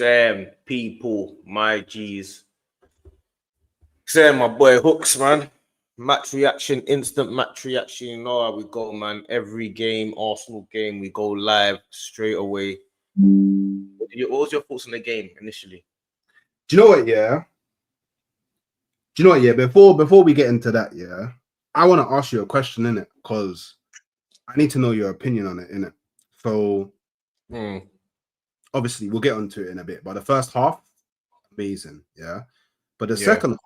Sam people, my G's. Sam, my boy Hooks, man. Match reaction, instant match reaction. You know how we go, man. Every game, Arsenal game, we go live straight away. What was your thoughts on the game initially? Do you know what? Yeah. Do you know what? Yeah. Before we get into that, yeah, I want to ask you a question, innit? Because I need to know your opinion on it, innit? So, obviously, we'll get onto it in a bit. But the first half, amazing, yeah. But the second half,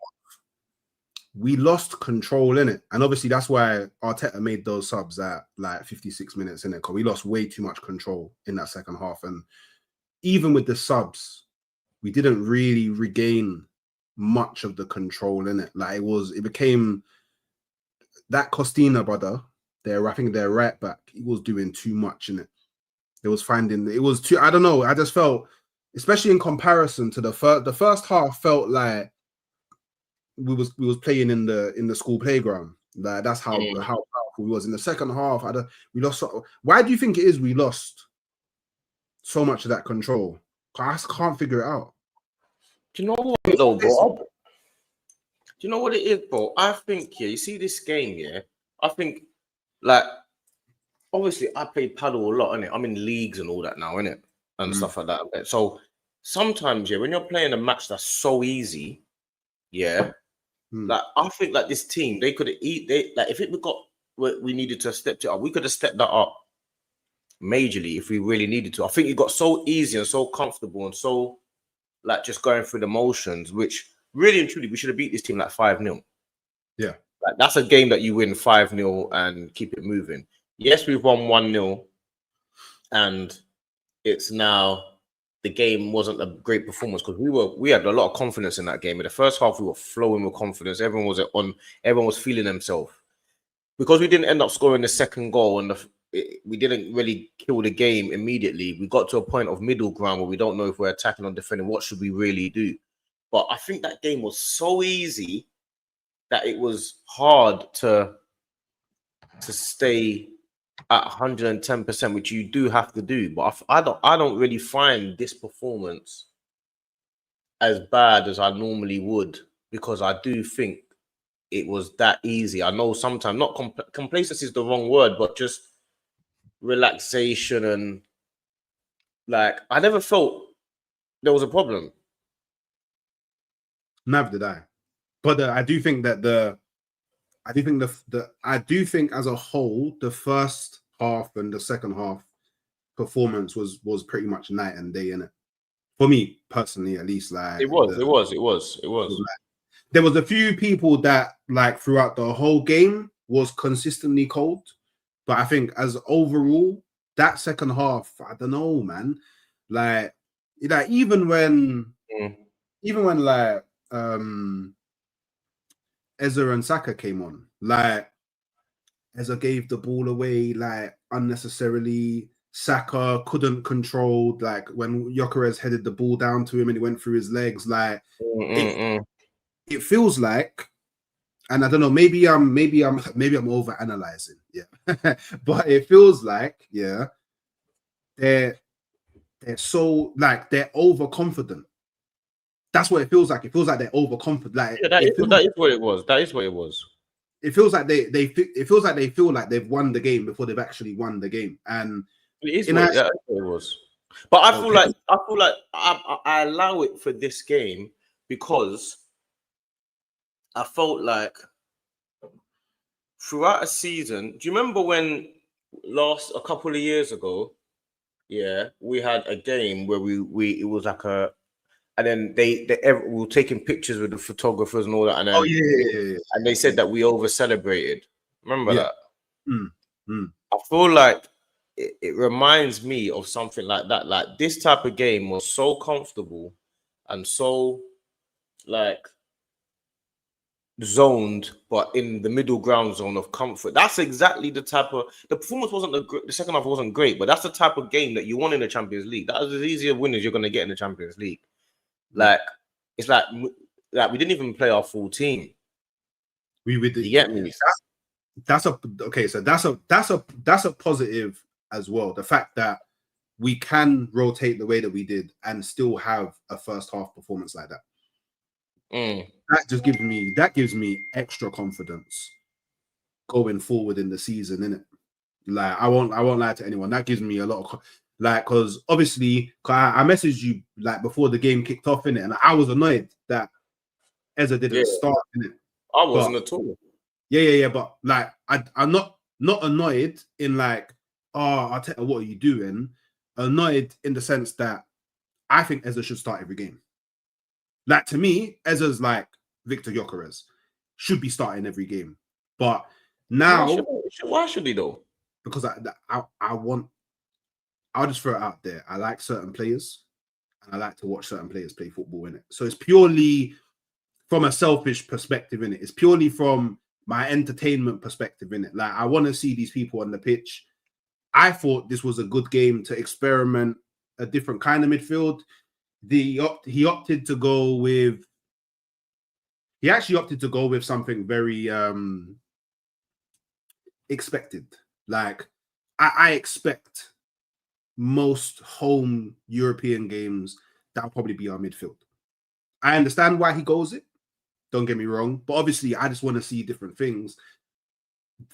we lost control in it, and obviously that's why Arteta made those subs at like 56 minutes in it, because we lost way too much control in that second half. And even with the subs, we didn't really regain much of the control in it. Like it became that Costina brother there. I think their right back, he was doing too much in it. It was too. I don't know. I just felt, especially in comparison to the first half, felt like we was playing in the school playground. Like that's how powerful we was. In the second half, we lost. Why do you think it is we lost so much of that control? I just can't figure it out. Do you know what though, bro? Do you know what it is, bro? I think you see this game, I think like obviously I play paddle a lot, innit? I'm in leagues and all that now, innit? And stuff like that. So sometimes, when you're playing a match that's so easy, like I think like this team, they could have if it got we needed to step it up, we could have stepped that up majorly if we really needed to. I think it got so easy and so comfortable and so like just going through the motions, which really and truly we should have beat this team like 5-0. Yeah. Like that's a game that you win 5-0 and keep it moving. Yes, we've won 1-0, and it's now the game wasn't a great performance because we had a lot of confidence in that game. In the first half, we were flowing with confidence. Everyone was feeling themselves. Because we didn't end up scoring the second goal and we didn't really kill the game immediately. We got to a point of middle ground where we don't know if we're attacking or defending. What should we really do? But I think that game was so easy that it was hard to stay at 110%, which you do have to do. But I don't really find this performance as bad as I normally would, because I do think it was that easy. I know sometimes not complacency is the wrong word, but just relaxation, and like I never felt there was a problem. Never did I. But I do think that I do think as a whole, the first half and the second half performance was pretty much night and day, innit? For me personally, at least. Like it was. Like, there was a few people that like throughout the whole game was consistently cold, but I think as overall that second half, I don't know, man. Like even when like Ezra and Saka came on, like Ezra gave the ball away like unnecessarily. Saka couldn't control, like when Gyökeres headed the ball down to him and it went through his legs. Like it feels like, and I don't know, maybe I'm over analyzing, but it feels like, they're so like they're overconfident. That's what it feels like. It feels like they're overconfident. Like that is what it was. That is what it was. It feels like it feels like they feel like they've won the game before they've actually won the game. And it was. But I feel like I allow it for this game because I felt like throughout a season. Do you remember when a couple of years ago? Yeah, we had a game where it was like a. And then we were taking pictures with the photographers and all that. And then, and they said that we over celebrated. Remember that? I feel like it reminds me of something like that. Like this type of game was so comfortable and so like zoned, but in the middle ground zone of comfort. That's exactly the type of the performance wasn't the second half wasn't great, but that's the type of game that you won in the Champions League. That was as easy a win as you're going to get in the Champions League. Like it's like we didn't even play our full team. You get me? That's a positive as well. The fact that we can rotate the way that we did and still have a first half performance like that. That gives me extra confidence going forward in the season, innit? Like I won't lie to anyone. That gives me a lot of because obviously I messaged you like before the game kicked off, innit, and I was annoyed that Eza didn't start, innit. I wasn't at all. Yeah. But like I'm not annoyed in like, oh, Arteta, what are you doing? Annoyed in the sense that I think Eza should start every game. Like to me, Eza's like Victor Gyökeres, should be starting every game. But now, why should he though? Because I'll just throw it out there. I like certain players, and I like to watch certain players play football in it. So it's purely from a selfish perspective in it. It's purely from my entertainment perspective in it. Like I want to see these people on the pitch. I thought this was a good game to experiment a different kind of midfield. He opted to go with. He actually opted to go with something very expected. Like I expect most home European games that'll probably be our midfield. I understand why he goes it. Don't get me wrong, but obviously I just want to see different things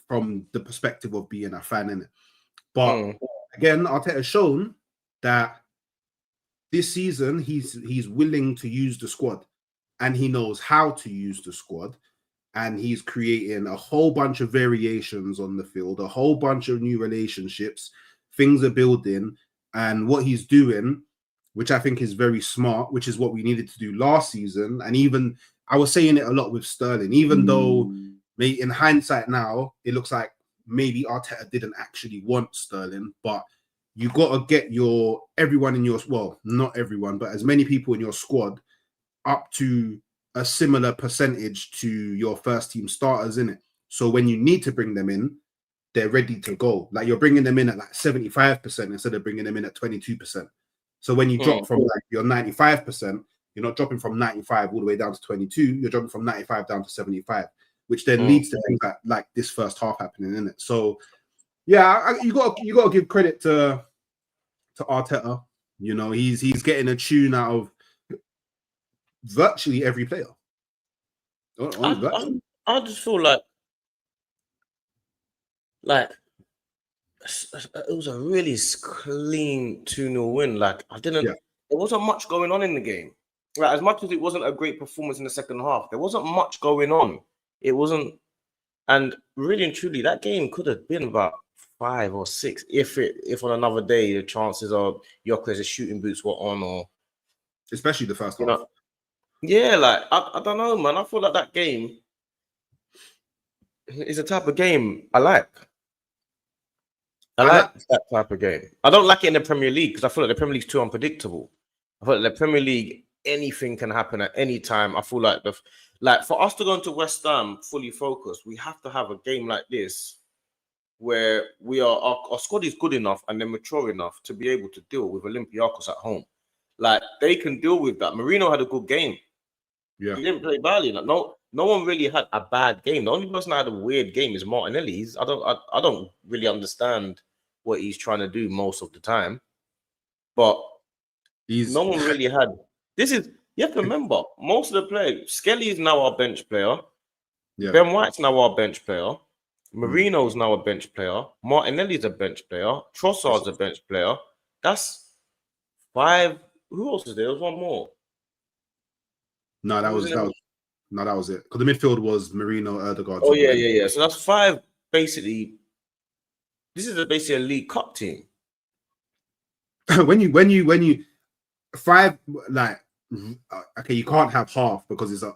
from the perspective of being a fan in it. But again, Arteta's shown that this season he's willing to use the squad, and he knows how to use the squad, and he's creating a whole bunch of variations on the field, a whole bunch of new relationships, things are building, and what he's doing, which I think is very smart, which is what we needed to do last season. And even I was saying it a lot with Sterling, even though in hindsight now, it looks like maybe Arteta didn't actually want Sterling, but you got to get everyone in your, well, not everyone, but as many people in your squad up to a similar percentage to your first team starters in it. So when you need to bring them in, they're ready to go. Like you're bringing them in at like 75% instead of bringing them in at 22%. So when you drop from like your 95%, you're not dropping from 95 all the way down to 22. You're dropping from 95 down to 75, which then leads to things like this first half happening in it. So yeah, you got to give credit to Arteta. You know, he's getting a tune out of virtually every player. I just feel like it was a really clean 2-0 win. Like there wasn't much going on in the game. Like as much as it wasn't a great performance in the second half, there wasn't much going on. It wasn't, and really and truly, that game could have been about 5 or 6 if on another day the chances of Gyökeres' shooting boots were on, or especially the first half. Yeah, like I don't know, man. I feel like that game is a type of game I like. I like that type of game. I don't like it in the Premier League because I feel like the Premier League's too unpredictable. I feel like the Premier League, anything can happen at any time. I feel like for us to go into West Ham fully focused, we have to have a game like this where our squad is good enough and they're mature enough to be able to deal with Olympiacos at home. Like they can deal with that. Marino had a good game. Yeah, he didn't play badly. Like, no one really had a bad game. The only person that had a weird game is Martinelli. I don't really understand what he's trying to do most of the time. But no one really had. You have to remember, most of the players, Skelly is now our bench player. Yeah. Ben White's now our bench player. Marino's now a bench player. Martinelli's a bench player. Trossard's a bench player. That's 5. Who else is there? There was one more. No, that was it. Because the midfield was Marino, Ødegaard. Oh yeah. So that's 5 basically. This is basically a League Cup team. when you 5, like, okay, you can't have half because it's an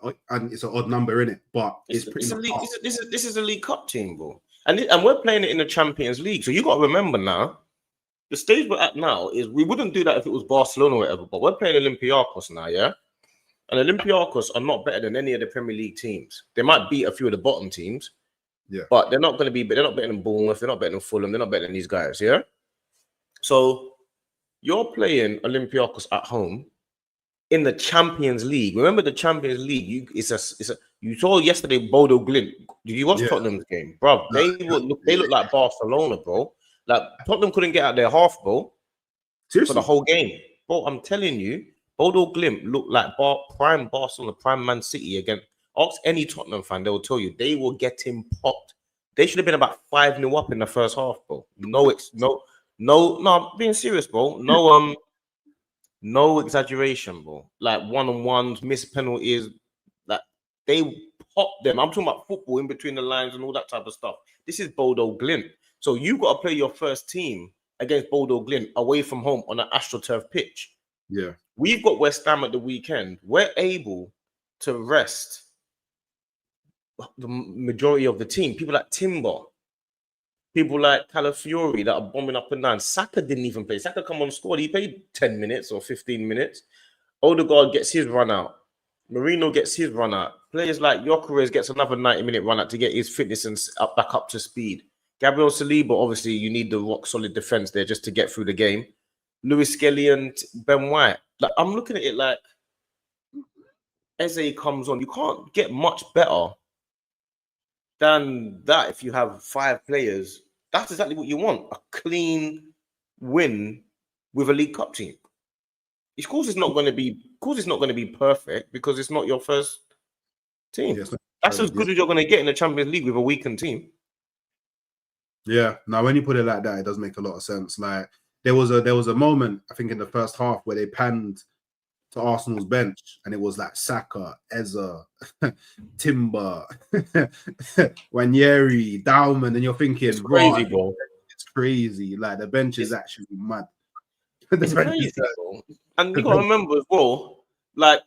odd number in it, but it's pretty much this is a League Cup team, bro, and we're playing it in the Champions League. So you got to remember now, the stage we're at now is we wouldn't do that if it was Barcelona or whatever, but we're playing Olympiacos now, yeah. And Olympiacos are not better than any of the Premier League teams. They might beat a few of the bottom teams, yeah, but they're not going to be. They're not better than Bournemouth. They're not better than Fulham. They're not better than these guys, yeah. So you're playing Olympiacos at home in the Champions League. Remember the Champions League? You saw yesterday Bodo Glimt. Did you watch Tottenham's game, bro? They look like Barcelona, bro. Like Tottenham couldn't get out their half, bro. for the whole game. Bro, I'm telling you, Bodo Glimt looked like prime Barcelona, prime Man City again. Ask any Tottenham fan, they will tell you they will get him popped. They should have been about 5-0 up in the first half, bro. No, I'm being serious, bro. No exaggeration, bro. Like one-on-ones, missed penalties, like they popped them. I'm talking about football in between the lines and all that type of stuff. This is Bodo Glimt. So you got to play your first team against Bodo Glimt away from home on an AstroTurf pitch. Yeah. We've got West Ham at the weekend. We're able to rest the majority of the team. People like Timber, people like Calafiori that are bombing up and down. Saka didn't even play. Saka come on squad. He played 10 minutes or 15 minutes. Odegaard gets his run out. Marino gets his run out. Players like Gyökeres gets another 90-minute run out to get his fitness and back up to speed. Gabriel Saliba, obviously, you need the rock-solid defense there just to get through the game. Lewis Skelly and Ben White. Like, I'm looking at it like Eze comes on. You can't get much better than that if you have 5 players. That's exactly what you want. A clean win with a League Cup team. Of course, it's not going to be perfect because it's not your first team. Yeah, that's as good as you're going to get in the Champions League with a weakened team. Yeah. Now, when you put it like that, it does make a lot of sense. Like there was a moment, I think, in the first half where they panned to Arsenal's bench, and it was like Saka, Eze, Timber, Wanyeri, Dauman, and you're thinking, it's crazy, bro. It's crazy. Like the bench is actually mad. It's crazy, bro. And you got to remember as well, like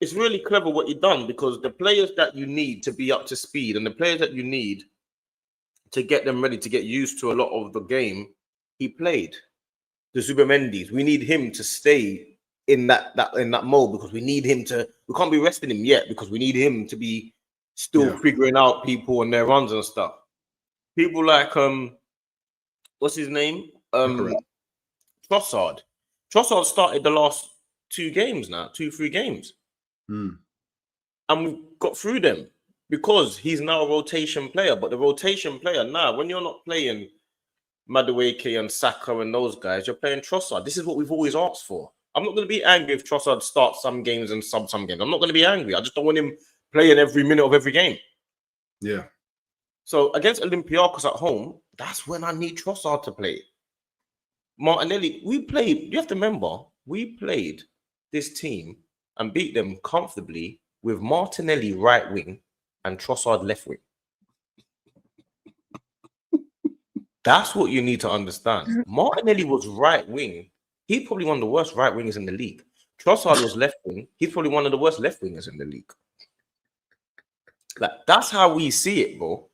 it's really clever what you've done because the players that you need to be up to speed and the players that you need to get them ready to get used to a lot of the game, he played. The Zubamendi's, we need him to stay in that mode because we need him to. We can't be resting him yet because we need him to be still figuring out people and their runs and stuff. People like what's his name? Trossard. Trossard started the last 3 games. And we got through them because he's now a rotation player. But the rotation player now, when you're not playing Madueke and Saka and those guys, you're playing Trossard. This is what we've always asked for. I'm not going to be angry if Trossard starts some games and sub some games. I'm not going to be angry. I just don't want him playing every minute of every game. Yeah. So against Olympiacos at home, that's when I need Trossard to play. Martinelli, you have to remember, we played this team and beat them comfortably with Martinelli right wing and Trossard left wing. That's what you need to understand. Martinelli was right wing. He's probably one of the worst right wingers in the league. Trossard was left wing. He's probably one of the worst left wingers in the league. Like that's how we see it, bro.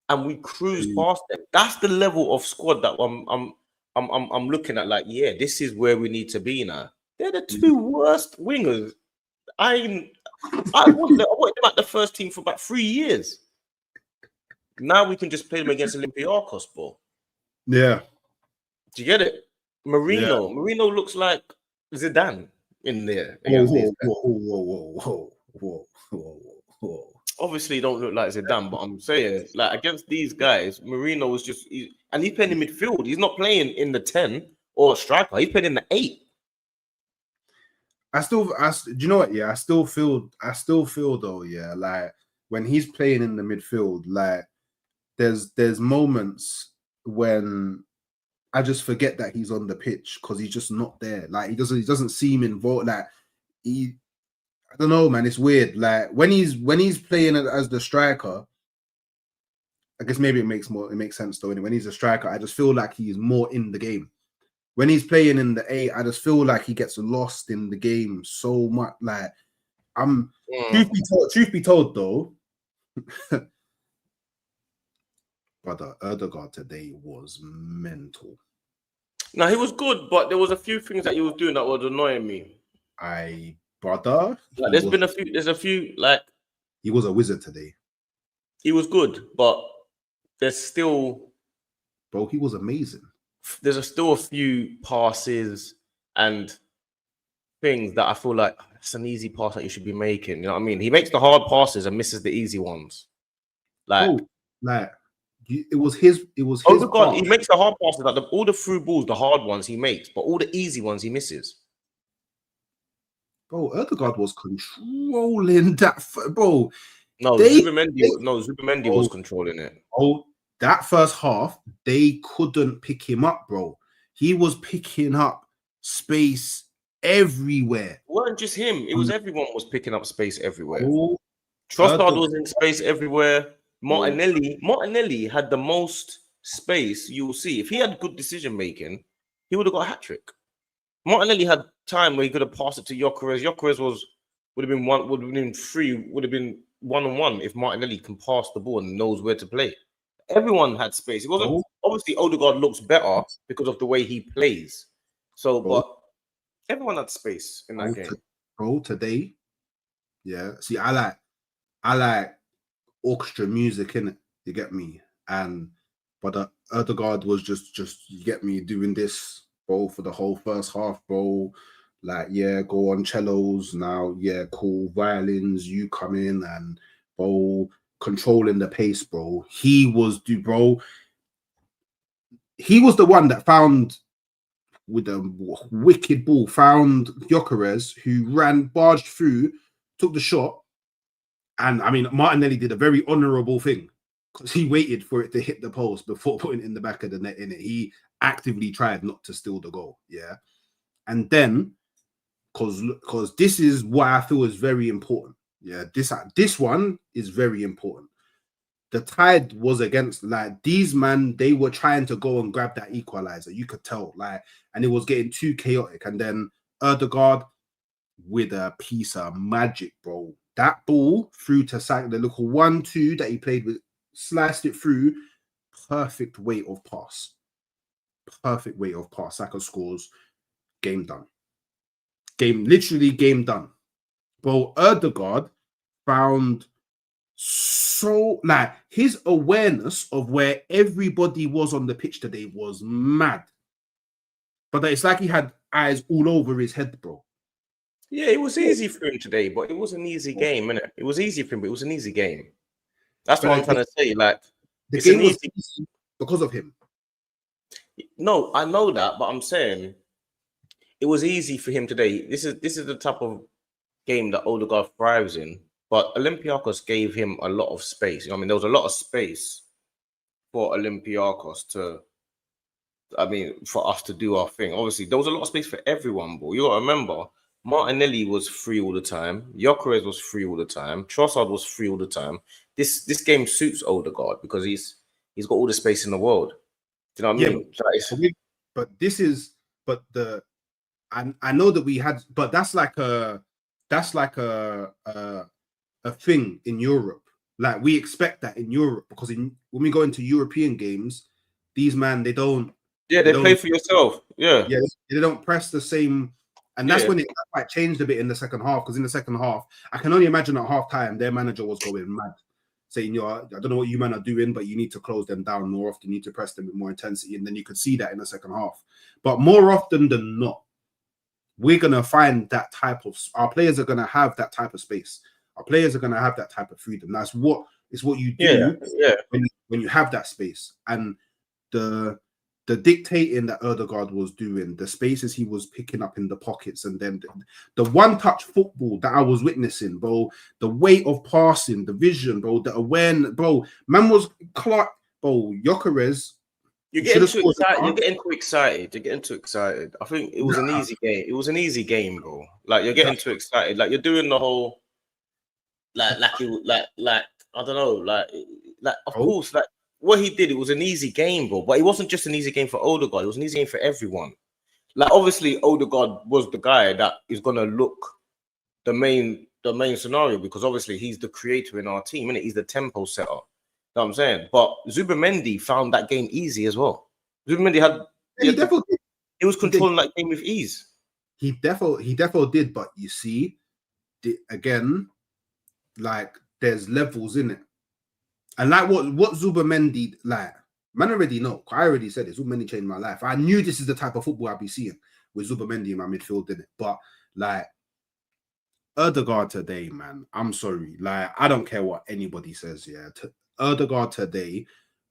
And we cruise past them. That's the level of squad that I'm looking at. Like, yeah, this is where we need to be now. They're the 2 worst wingers. I wanted them at the first team for about 3 years. Now we can just play them against Olympiacos, bro. Yeah. Do you get it? Marino looks like Zidane in there. Whoa. Obviously, don't look like Zidane, but I'm saying, like against these guys, Marino was just, and he's playing in midfield. He's not playing in the 10 or striker. He's playing in the 8. Do you know what? Yeah, I still feel though. Yeah, like when he's playing in the midfield, like there's moments when I just forget that he's on the pitch because he's just not there. Like he doesn't seem involved. Like I don't know, man. It's weird. Like when he's playing as the striker, I guess maybe it makes sense though. When he's a striker, I just feel like he's more in the game. When he's playing in the 8, I just feel like he gets lost in the game so much. Like truth be told though, brother, Erdegaard today was mental. No, he was good, but there was a few things that he was doing that was annoying me. Brother, like, there's a few like he was a wizard today. He was good, but there's still, bro, he was amazing. There's still a few passes and things that I feel like it's an easy pass that you should be making. You know what I mean? He makes the hard passes and misses the easy ones. Like It was his. It was his. Odegaard, he makes the hard passes, like all the through balls, the hard ones he makes, but all the easy ones he misses. Bro, Odegaard was controlling that. Bro, no, Zubimendi was controlling it. Oh, that first half, they couldn't pick him up, bro. He was picking up space everywhere. It wasn't just him. It was everyone was picking up space everywhere. Oh, Trossard was in space everywhere. Martinelli had the most space you'll see. If he had good decision making, he would have got a hat trick. Martinelli had time where he could have passed it to Gyökeres. Gyökeres would have been 1-on-1 if Martinelli can pass the ball and knows where to play. Everyone had space. It wasn't obviously Odegaard looks better because of the way he plays. So, but everyone had space in that game. Bro, today, yeah. See, I like orchestra music in it. You get me? But Odegaard was just you get me doing this, bro, for the whole first half, bro. Like, yeah, go on cellos now. Yeah, cool violins. You come in and bro, controlling the pace, bro. He was the one that found with a wicked ball, found Gyökeres, who barged through, took the shot. And I mean, Martinelli did a very honorable thing because he waited for it to hit the post before putting it in the back of the net. In it, he actively tried not to steal the goal. Yeah, and then because this is what I feel is very important. Yeah, this one is very important. The tide was against these man. They were trying to go and grab that equalizer. You could tell and it was getting too chaotic. And then Odegaard with a piece of magic, bro. That ball through to the little 1-2 that he played with, sliced it through. Perfect weight of pass. Perfect weight of pass. Saka scores. Game done. Literally game done. Bro, Odegaard found his awareness of where everybody was on the pitch today was mad. But it's like he had eyes all over his head, bro. Yeah, it was easy for him today, but it was an easy game, innit? It was easy for him, but it was an easy game. That's what I'm trying to say. Like, the game was easy because of him. No, I know that, but I'm saying it was easy for him today. This is the type of game that Odegaard thrives in. But Olympiacos gave him a lot of space. You know what I mean, there was a lot of space for Olympiacos for us to do our thing. Obviously, there was a lot of space for everyone, but you got to remember, Martinelli was free all the time. Gyökeres was free all the time. Trossard was free all the time. This game suits Odegaard because he's got all the space in the world. Do you know what I mean? I know that we had, but that's like a thing in Europe. Like, we expect that in Europe because when we go into European games, these man they don't. Yeah, they play for yourself. Yeah, they don't press the same. And that's when it quite changed a bit in the second half. Because in the second half, I can only imagine at half time, their manager was going mad, saying, I don't know what you men are doing, but you need to close them down more often. You need to press them with more intensity. And then you could see that in the second half. But more often than not, we're going to find that type of... Our players are going to have that type of space. Our players are going to have that type of freedom. That's what you do when you have that space. And the dictating that Odegaard was doing, the spaces he was picking up in the pockets, and then the one-touch football that I was witnessing, bro, the weight of passing, the vision, bro, the awareness, bro, man was Clark, bro, Gyökeres. You're getting too excited. I think it was an easy game. It was an easy game, bro. Like, you're getting too excited. Like, you're doing the whole, I don't know, of course, what he did, it was an easy game, bro. But it wasn't just an easy game for Odegaard. It was an easy game for everyone. Like, obviously, Odegaard was the guy that is gonna look the main scenario because obviously he's the creator in our team, and he's the tempo setter. You know what I'm saying? But Zubimendi found that game easy as well. Zubimendi he was controlling that game with ease. He definitely did. But you see, again, like, there's levels in it. And like what Zubimendi, like, man already know. I already said it. Zubimendi changed my life. I knew this is the type of football I'd be seeing with Zubimendi in my midfield, in it. But like, Odegaard today, man, I'm sorry. Like, I don't care what anybody says. Yeah, Odegaard today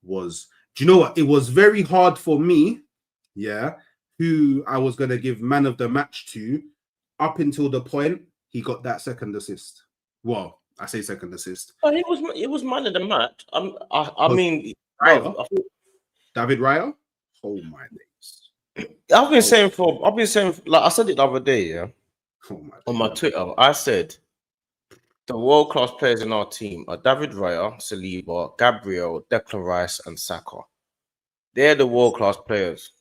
was, do you know what? It was very hard for me, yeah, who I was going to give man of the match to up until the point he got that second assist. Well, I say second assist. But it was man of the match. I mean, Raya? bro, David Raya? Oh my days. I've been saying like I said it the other day, yeah, on my Twitter. I said the world-class players in our team are David Raya, Saliba, Gabriel, Declan Rice, and Saka. They're the world-class players.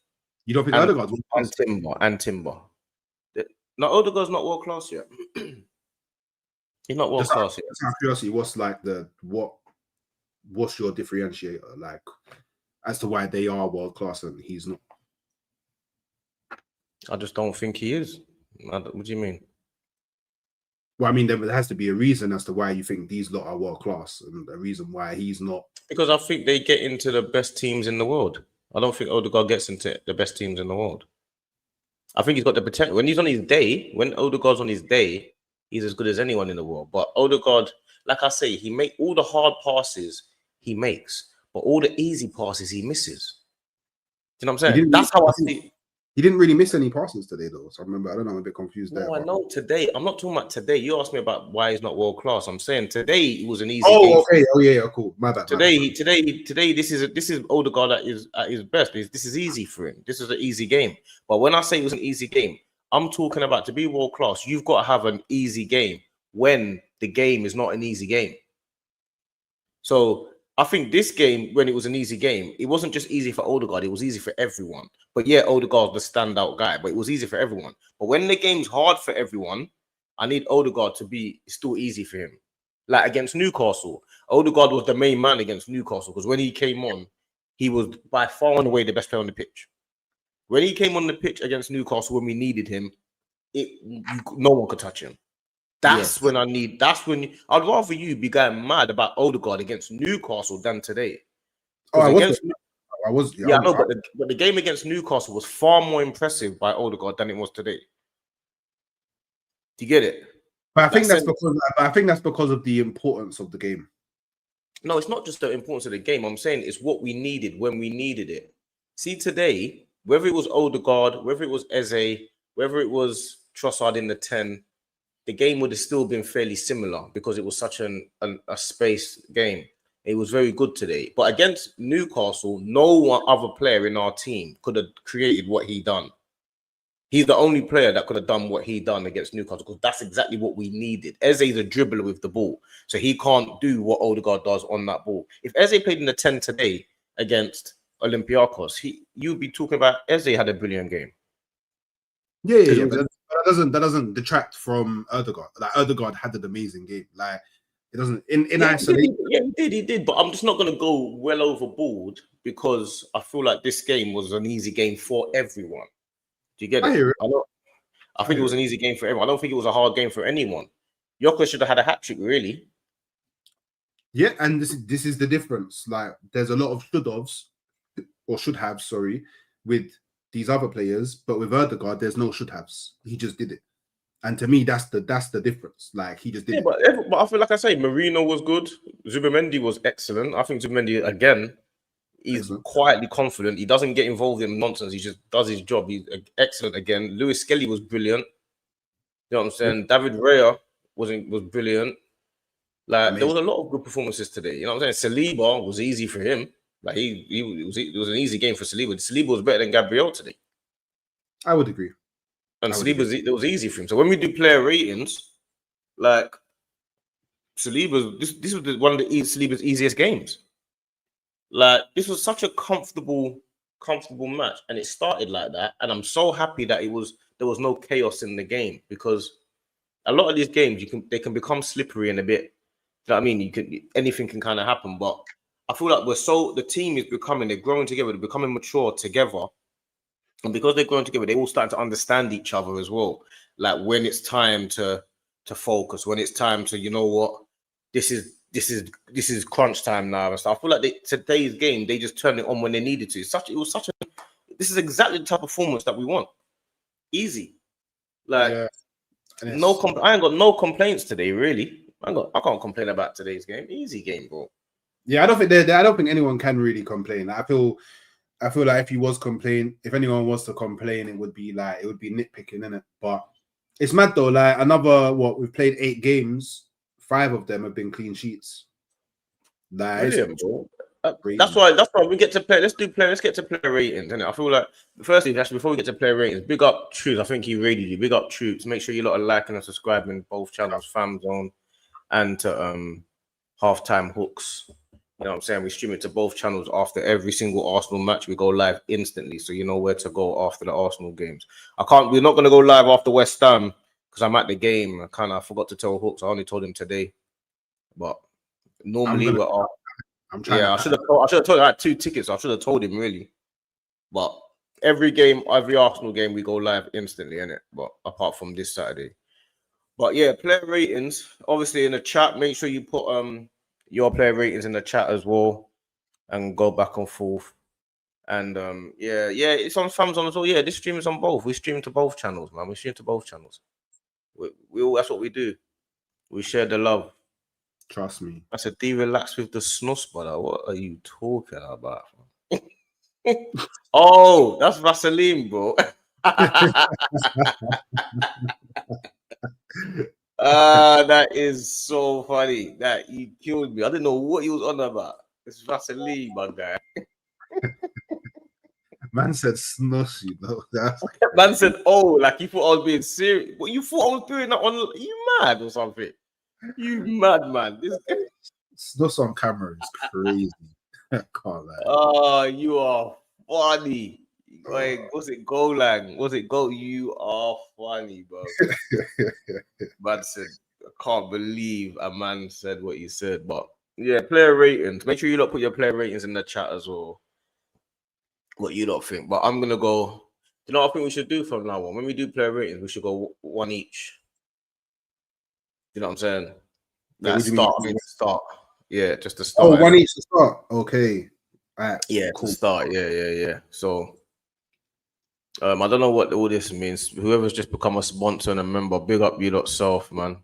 You don't think Odegaard's world-class? And Timber. No, Odegaard's not world-class yet. He's not world-class yet. Just out of curiosity, what's your differentiator, like, as to why they are world-class and he's not? I just don't think he is. What do you mean? Well, I mean, there has to be a reason as to why you think these lot are world-class, and a reason why he's not. Because I think they get into the best teams in the world. I don't think Odegaard gets into the best teams in the world. I think he's got the potential. When he's on his day, when Odegaard's on his day, he's as good as anyone in the world. But Odegaard, like I say, he makes all the hard passes he makes, but all the easy passes he misses. Do you know what I'm saying? That's how I see. He didn't really miss any passes today, though. So I remember, I don't know, I'm a bit confused there. No, I know today. I'm not talking about today. You asked me about why he's not world class. I'm saying today it was an easy game. Okay. Oh, yeah, cool. My bad. Today, this is Odegaard at his best. This is easy for him. This is an easy game. But when I say it was an easy game, I'm talking about to be world class, you've got to have an easy game when the game is not an easy game. So I think this game, when it was an easy game, it wasn't just easy for Odegaard, it was easy for everyone. But yeah, Odegaard's the standout guy, but it was easy for everyone. But when the game's hard for everyone, I need Odegaard to be still easy for him. Like against Newcastle, Odegaard was the main man against Newcastle because when he came on, he was by far and away the best player on the pitch. When he came on the pitch against Newcastle, when we needed him, no one could touch him. That's when I'd rather you be going mad about Odegaard against Newcastle than today. I was. Yeah, I know, but the game against Newcastle was far more impressive by Odegaard than it was today. Do you get it? But I think that's because of the importance of the game. No, it's not just the importance of the game. I'm saying it's what we needed when we needed it. See, today, whether it was Odegaard, whether it was Eze, whether it was Trossard in the 10, the game would have still been fairly similar because it was such a space game. It was very good today. But against Newcastle, no one other player in our team could have created what he done. He's the only player that could have done what he done against Newcastle because that's exactly what we needed. Eze's a dribbler with the ball, so he can't do what Odegaard does on that ball. If Eze played in the 10 today against Olympiacos, you'd be talking about Eze had a brilliant game. Yeah. But that doesn't detract from Odegaard. Like Odegaard had an amazing game. Like it doesn't in isolation. He did. But I'm just not going to go well overboard because I feel like this game was an easy game for everyone. Do you get it? I hear it. I think it was an easy game for everyone. I don't think it was a hard game for anyone. Joko should have had a hat trick, really. Yeah, and this is the difference. Like there's a lot of should have, with these other players, but with Odegaard, there's no should haves. He just did it, and to me, that's the difference. Like he just did it. But I feel like I say, Marino was good. Zubimendi was excellent. I think Zubimendi again, he's quietly confident. He doesn't get involved in nonsense. He just does his job. He's excellent again. Lewis Skelly was brilliant. You know what I'm saying? David Raya was brilliant. Like there was a lot of good performances today. You know what I'm saying? Saliba was easy for him. Like it was an easy game for Saliba. Saliba was better than Gabriel today. I would agree. And it was easy for him. So when we do player ratings, like Saliba, this was one of Saliba's easiest games. Like this was such a comfortable match, and it started like that. And I'm so happy that there was no chaos in the game because a lot of these games they can become slippery and a bit. You know what I mean? Anything can kind of happen, but I feel like the team is they're growing together, they're becoming mature together. And because they're growing together, they're all starting to understand each other as well. Like when it's time to focus, when it's time to, you know what, this is crunch time now and stuff. I feel like today's game, they just turned it on when they needed to. This is exactly the type of performance that we want. Easy. Like I ain't got no complaints today, really. I can't complain about today's game. Easy game, bro. Yeah, I don't think anyone can really complain. I feel like if he was complaining, if anyone was to complain, it would be nitpicking, innit? But it's mad though. Like we've played 8 games, 5 of them have been clean sheets. Like, Brilliant, bro. That's why we get to play. Let's get to player ratings, innit? I feel like firstly, before we get to player ratings, big up Troops. I think he rated you. Big up Troops. Make sure you lot are liking and subscribing both channels, FamZone and to Halftime Hooks. You know what I'm saying? We stream it to both channels after every single Arsenal match. We go live instantly, so you know where to go after the Arsenal games. We're not gonna go live after West Ham because I'm at the game. I forgot to tell Hooks. I only told him today, but normally I should have told him I had 2 tickets. I should have told him really. But every Arsenal game, we go live instantly, innit? But apart from this Saturday. But yeah, player ratings. Obviously in the chat, make sure you put your player ratings in the chat as well and go back and forth. And yeah, it's on FamZone as well. Yeah, this stream is on both. We stream to both channels, man. We stream to both channels. We all, that's what we do. We share the love. Trust me. I said, relax with the snus, brother. What are you talking about? Oh, that's Vaseline, bro. That is so funny. That you killed me. I didn't know what you was on about. It's Vaseline, my guy. Man said snus, you know. Man said, oh, like you thought I was being serious. What you thought I was doing that on? You mad or something? You mad, man. Snus on camera is crazy. I can't lie. Oh, you are funny. Wait, was it Golang? Was it Go? You are funny, bro. Man said, I can't believe a man said what he said. But yeah, player ratings. Make sure you lot put your player ratings in the chat as well. What you lot think. But I'm gonna go. You know what I think we should do from now on? When we do player ratings, we should go 1 each. You know what I'm saying? Start. Yeah, just to start. Oh, 1 each to start. Okay. All right. Yeah, cool. To start. Yeah. So I don't know what all this means. Whoever's just become a sponsor and a member, big up you lot self, man.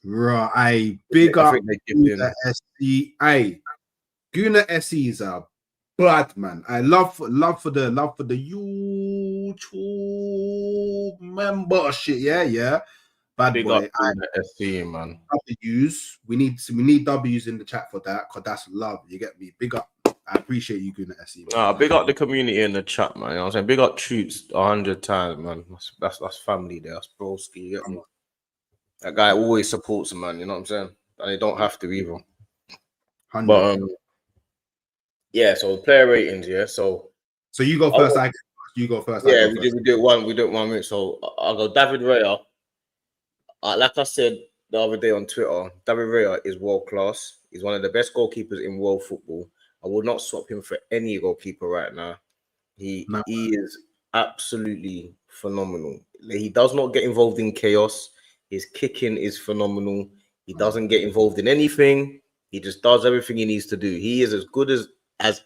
Right. Big up Guna SE. Guna SE is a bad man. I love for the YouTube membership. Yeah. Bad big boy. Up Guna SE, man. W's. We need W's in the chat for that, because that's love. You get me? Big up. I appreciate you, Guna SE. Big up the community in the chat, man. You know what I'm saying? Big up Troops 100 times, man. That's family there. That's broski. You get me? That guy always supports him, man. You know what I'm saying? And they don't have to either. 100. But yeah. So player ratings, yeah. So you go first. You go first. Yeah, we do it 1 minute. So I'll go David Raya. Like I said the other day on Twitter, David Raya is world class. He's one of the best goalkeepers in world football. I will not swap him for any goalkeeper right now. He is absolutely phenomenal. He does not get involved in chaos. His kicking is phenomenal. He doesn't get involved in anything. He just does everything he needs to do. He is as good as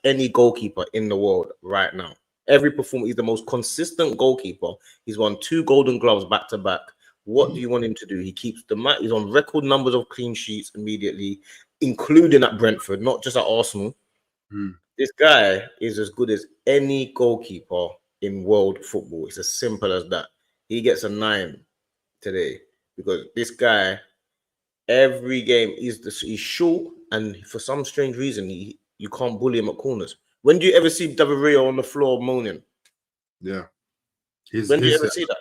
any goalkeeper in the world right now. Every performance, he's the most consistent goalkeeper. He's won 2 Golden Gloves back to back. What do you want him to do? He keeps the match. He's on record numbers of clean sheets immediately, including at Brentford, not just at Arsenal. This guy is as good as any goalkeeper in world football. It's as simple as that. He gets a 9 today because this guy, every game, he's short, and for some strange reason, you can't bully him at corners. When do you ever see David Raya on the floor moaning? Yeah. When do you ever see that?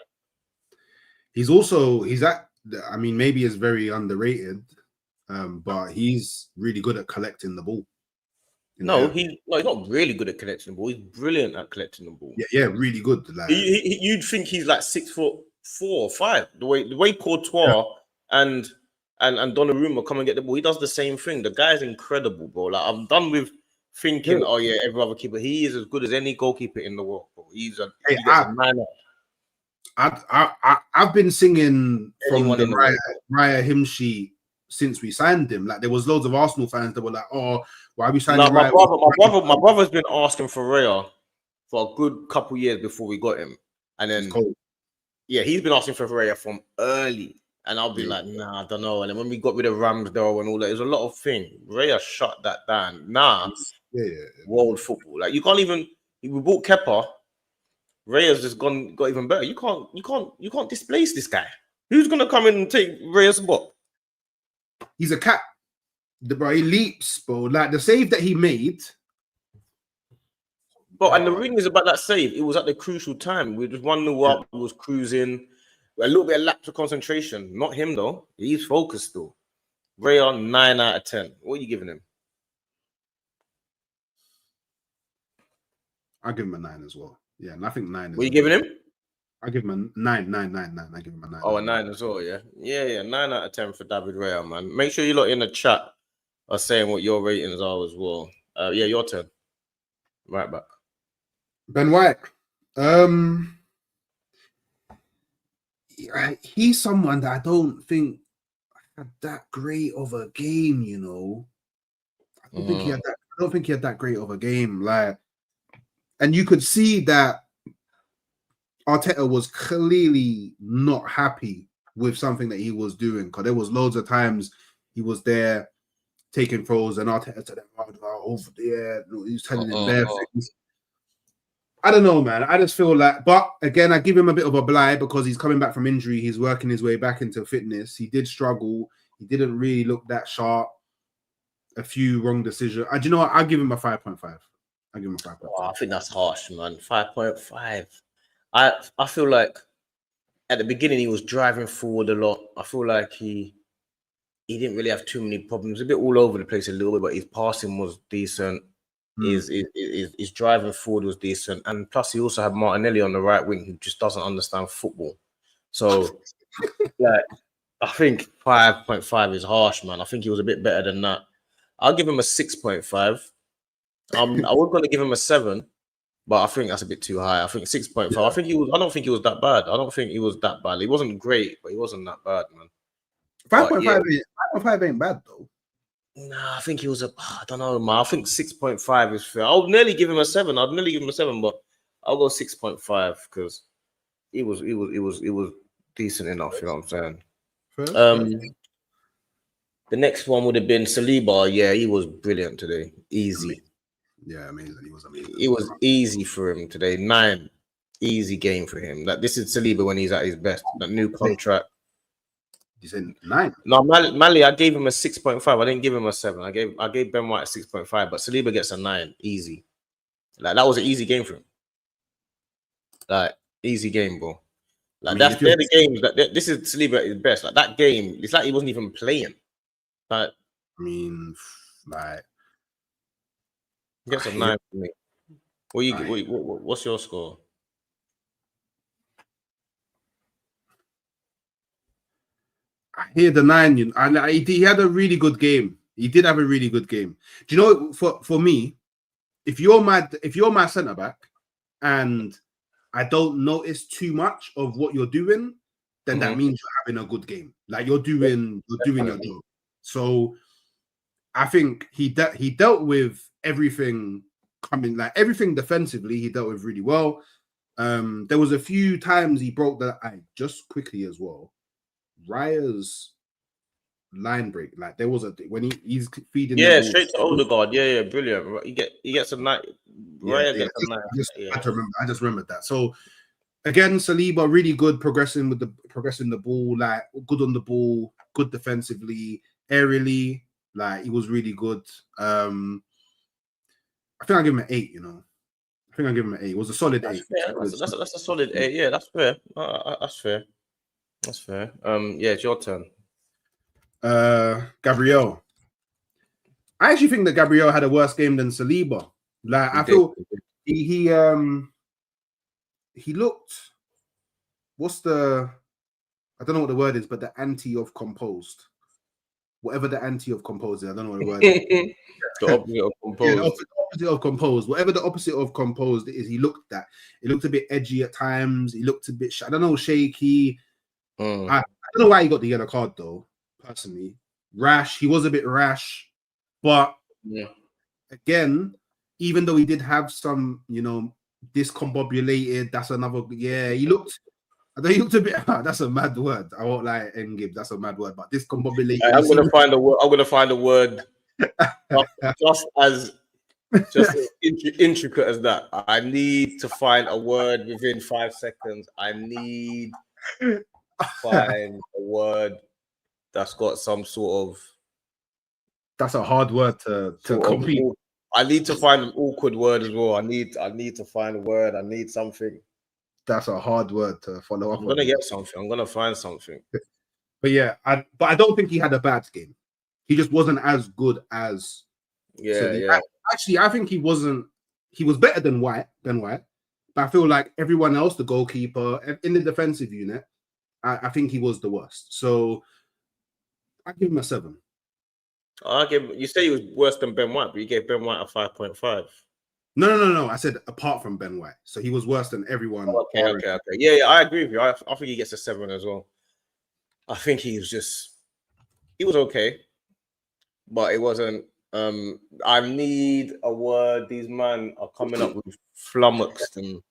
Maybe he's very underrated, but he's really good at collecting the ball. He's not really good at collecting the ball. He's brilliant at collecting the ball. Yeah, really good. Like, you'd think he's like 6'4" or 5. The way Courtois and Donnarumma come and get the ball, he does the same thing. The guy's incredible, bro. Like, I'm done with thinking, every other keeper. He is as good as any goalkeeper in the world, bro. He gets a man up. I've been singing from the Raya hymn sheet since we signed him. Like, there was loads of Arsenal fans that were like, "Oh, why are we signing Raya?" My brother's been asking for Raya for a good couple years before we got him, and then he's been asking for Raya from early, And I'll be like, nah, I don't know. And then when we got rid of Ramsdale and all that, there's a lot of things. Raya shut that down. Nah, world football. Like you can't even. We bought Kepa. Raya's just got even better. You can't displace this guy. Who's gonna come in and take Raya's spot? He's a cat. Bro, he leaps, bro. Like the save that he made. But and the thing is about that save, it was at the crucial time. We just 1-0 up, we was cruising. A little bit of lapse of concentration. Not him though. He's focused though. Raya 9 out of 10. What are you giving him? I'll give him a 9 as well. Yeah, and I think 9 is. What are you giving him? I give him a 9. I give him a 9. Oh, a 9 as well, yeah. Yeah. 9 out of 10 for David Raya, man. Make sure you lot in the chat are saying what your ratings are as well. Yeah, your turn. Right back. Ben White. He's someone that I don't think had that great of a game, you know. I don't think he had that great of a game. Like, and you could see that Arteta was clearly not happy with something that he was doing, because there was loads of times he was there taking throws and Arteta said, over there, he was telling him bare things. I don't know, man. I just feel like, but again, I give him a bit of a blight because he's coming back from injury. He's working his way back into fitness. He did struggle. He didn't really look that sharp. A few wrong decisions. Do you know what? I'll give him a 5.5. I'll give him a 5.5. Oh, I think that's harsh, man. 5.5. I feel like at the beginning he was driving forward a lot. I feel like he didn't really have too many problems. A bit all over the place a little bit, but his passing was decent. His driving forward was decent, and plus he also had Martinelli on the right wing, who just doesn't understand football. So, like, I think 5.5 is harsh, man. I think he was a bit better than that. I'll give him a 6.5. I was going to give him a 7, but I think that's a bit too high. I think 6.5. Yeah. I don't think he was that bad. I don't think he was that bad. He wasn't great, but he wasn't that bad, man. 5.5 ain't bad though. Nah, I think he was I don't know, man. I think 6.5 is fair. I'll nearly give him a 7. But I'll go 6.5 because it was decent enough. You know what I'm saying? The next one would have been Saliba. Yeah, he was brilliant today. Easy. Yeah, amazing. He was amazing. It was easy for him today. 9, easy game for him. Like, this is Saliba when he's at his best. That new contract. You said 9? No, Mali, I gave him a 6.5. I didn't give him a 7. I gave Ben White a 6.5, but Saliba gets a 9. Easy. Like, that was an easy game for him. Like, easy game, bro. Like, they're the games that this is Saliba at his best. Like, that game, it's like he wasn't even playing. Like, I mean, like, gets a 9 for me. What's your score? I hear the 9. And he had a really good game. He did have a really good game. Do you know, for me, if you're my centre back and I don't notice too much of what you're doing, then that means you're having a good game. Like, you're doing your job. So I think he dealt with everything coming, like everything defensively. He dealt with really well. There was a few times he broke the eye just quickly as well. Raya's line break, like there was when he's feeding. Yeah, straight to Odegaard. Yeah, brilliant. He gets a 9. Raya gets a 9. I just remembered that. So again, Saliba really good, progressing the ball, like good on the ball, good defensively, aerially, like he was really good. I think I'll give him an 8. You know, I think I'll give him an 8. It was a solid 8. That's a solid 8. Yeah, that's fair. That's fair. That's fair. Yeah, it's your turn. Gabriel. I actually think that Gabriel had a worse game than Saliba. Like, I feel he looked. What's the? I don't know what the word is, but the anti of composed. Whatever the anti of composed is, I don't know what the word is. The opposite of composed. Yeah, the opposite of composed. Whatever the opposite of composed is, he looked that. He looked a bit edgy at times. He looked a bit, I don't know, shaky. I don't know why he got the yellow card though. Personally, rash. He was a bit rash, but again, even though he did have some, discombobulated, that's another. Yeah, he looked He looked a bit. That's a mad word. I won't lie, Ngib. That's a mad word. But discombobulated. I'm gonna find a word. I'm gonna find a word just as intricate as that. I need to find a word within 5 seconds. I need to find a word that's got some sort of. That's a hard word to compete. I need to find an awkward word as well. I need to find a word. I need something. That's a hard word to follow up. I'm gonna get something. I'm gonna find something. But yeah, I don't think he had a bad game. He just wasn't as good as. Yeah. Actually, I think he wasn't. He was better than White. But I feel like everyone else, the goalkeeper in the defensive unit, I think he was the worst. So I give him a 7. You say he was worse than Ben White, but you gave Ben White a 5.5. No. I said apart from Ben White, so he was worse than everyone. Okay. Yeah, I agree with you. I think he gets a 7 as well. I think he was okay, but it wasn't. I need a word. These men are coming up with flummoxed and.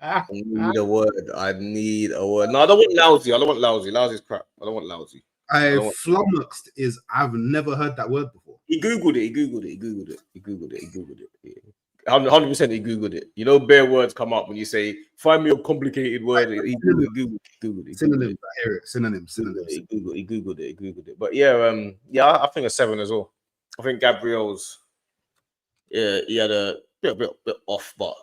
I need a word. No, I don't want lousy. I don't want lousy. Lousy's crap. I don't want lousy. Flummoxed is. I've never heard that word before. He googled it. 100% he googled it. You know, bare words come up when you say, "Find me a complicated word." He googled it. Synonyms. I hear it. Synonyms. He googled it. But yeah, I think a 7 as well. I think Gabriel's. Yeah, he had a bit off, but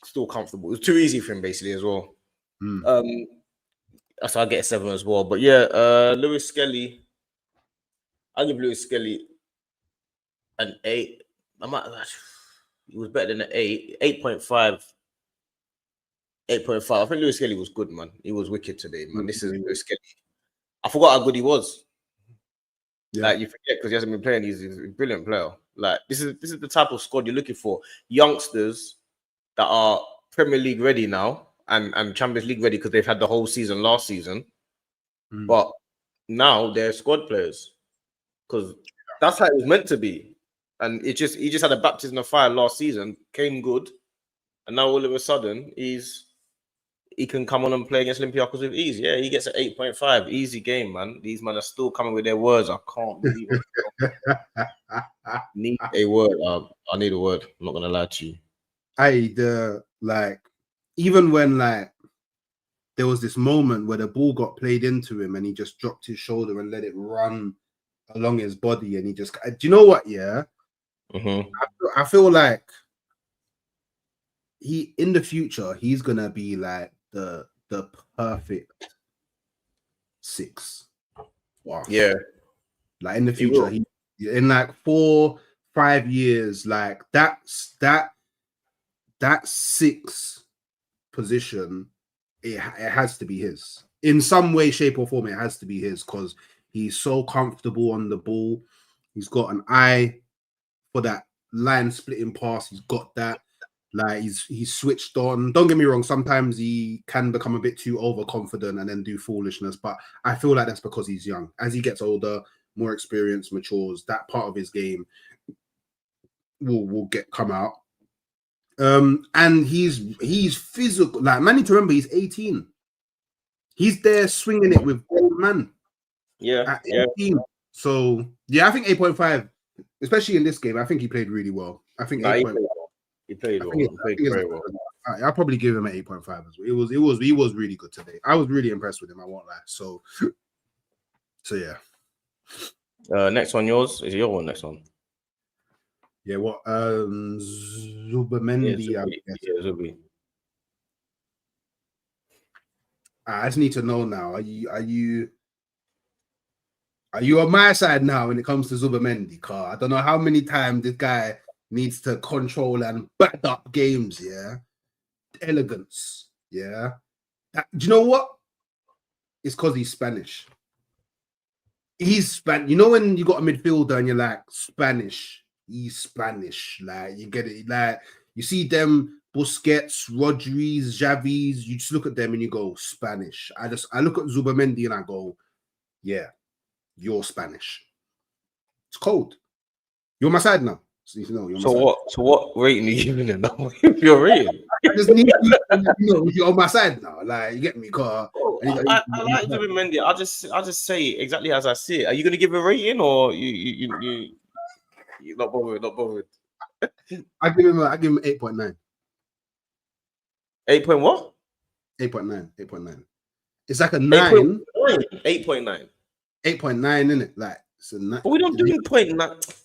still comfortable. It was too easy for him basically as well. So I get a 7 as well. But yeah, Lewis Skelly. I'll give Lewis Skelly an 8. He was better than an 8. 8.5. 8.5. I think Lewis Skelly was good, man. He was wicked today, man. This is Lewis Skelly. I forgot how good he was. Yeah. Like, you forget because he hasn't been playing. He's a brilliant player. Like, this is the type of squad you're looking for. Youngsters that are Premier League ready now and Champions League ready because they've had the whole season last season. But now they're squad players because that's how it was meant to be. And he just had a baptism of fire last season, came good, and now all of a sudden he can come on and play against Olympiacos with ease. Yeah, he gets an 8.5. Easy game, man. These men are still coming with their words. I can't believe it. Need a word. I need a word. I'm not gonna lie to you. Even when there was this moment where the ball got played into him and he just dropped his shoulder and let it run along his body, and he just. Do you know what? Yeah. I feel like in the future he's gonna be like the perfect 6. Wow. Yeah. Like in the future, he in like 4-5 years, like that 6 position, it has to be his. In some way, shape, or form, it has to be his because he's so comfortable on the ball. He's got an eye for that line splitting pass. He's got that. Like he's switched on. Don't get me wrong. Sometimes he can become a bit too overconfident and then do foolishness. But I feel like that's because he's young. As he gets older, more experience matures, that part of his game will come out. And he's physical. Like, man, need to remember he's 18. He's there swinging it with old man. Yeah. At 18. So yeah, I think 8.5, especially in this game. I think he played really well. I think 8.5. He played well. He played very well. I'll probably give him an 8.5 as well. He was really good today. I was really impressed with him. I won't lie. So yeah. Next one, yours is your one. Next one. Yeah. What? Zubamendi. Yeah, Zubi. I just need to know now. Are you on my side now when it comes to Zubamendi? Car. I don't know how many times this guy needs to control and back up games, yeah. Elegance, yeah. Do you know what? It's because he's Spanish. He's Spanish. You know when you got a midfielder and you're like, Spanish, he's Spanish. Like, you get it. Like, you see them Busquets, Rodriguez, Xavi's, you just look at them and you go, Spanish. I look at Zubamendi and I go, yeah, you're Spanish. It's cold. You're on my side now. So you know, you're on So my side. what? So what rating are you giving him now? If you're rating, I just need you to know you're on my side now. Like, you get me, car. I like Zubimendi. I'll just say it exactly as I see it. Are you gonna give a rating or you not bothered? Not bothered. I give him 8.9. 8 point what? 8.9. 8.9. It's like a 9. 8.9. 8.9, isn't it? Like, it's a 9. But we don't do 0.9.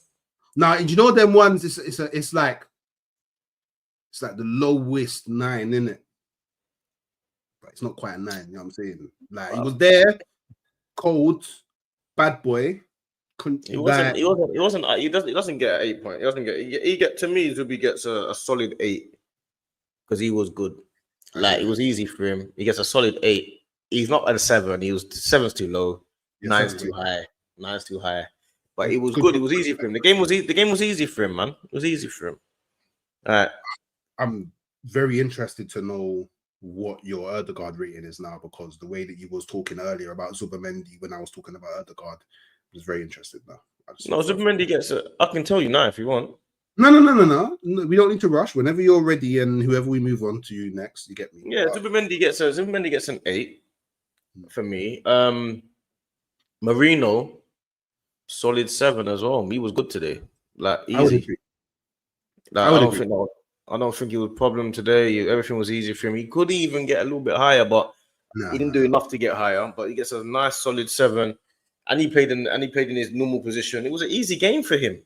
Now, do you know them ones? It's like the lowest 9, isn't it? But it's not quite a 9. You know what I'm saying? Like, he was there, cold, bad boy. He doesn't get an 8 point. He get to me. Zubi gets a solid 8 because he was good. Like, it was easy for him. He gets a solid 8. He's not at a 7. 7's too low. 9's too high. 9's too high. But it was good. It was easy for him. The game was easy for him, man. It was easy for him. All right. I'm very interested to know what your Erdegaard rating is now, because the way that you was talking earlier about Zubimendi when I was talking about Erdegaard, I was very interested now. No, Zubimendi gets I can tell you now if you want. No. We don't need to rush. Whenever you're ready, and whoever we move on to next, you get me. Yeah, Zubimendi gets an 8 for me. Marino, solid 7 as well. He was good today. Like, easy. I don't think it was a problem today. Everything was easy for him. He could even get a little bit higher, but he didn't do enough to get higher. But he gets a nice solid 7, and he played in his normal position. It was an easy game for him.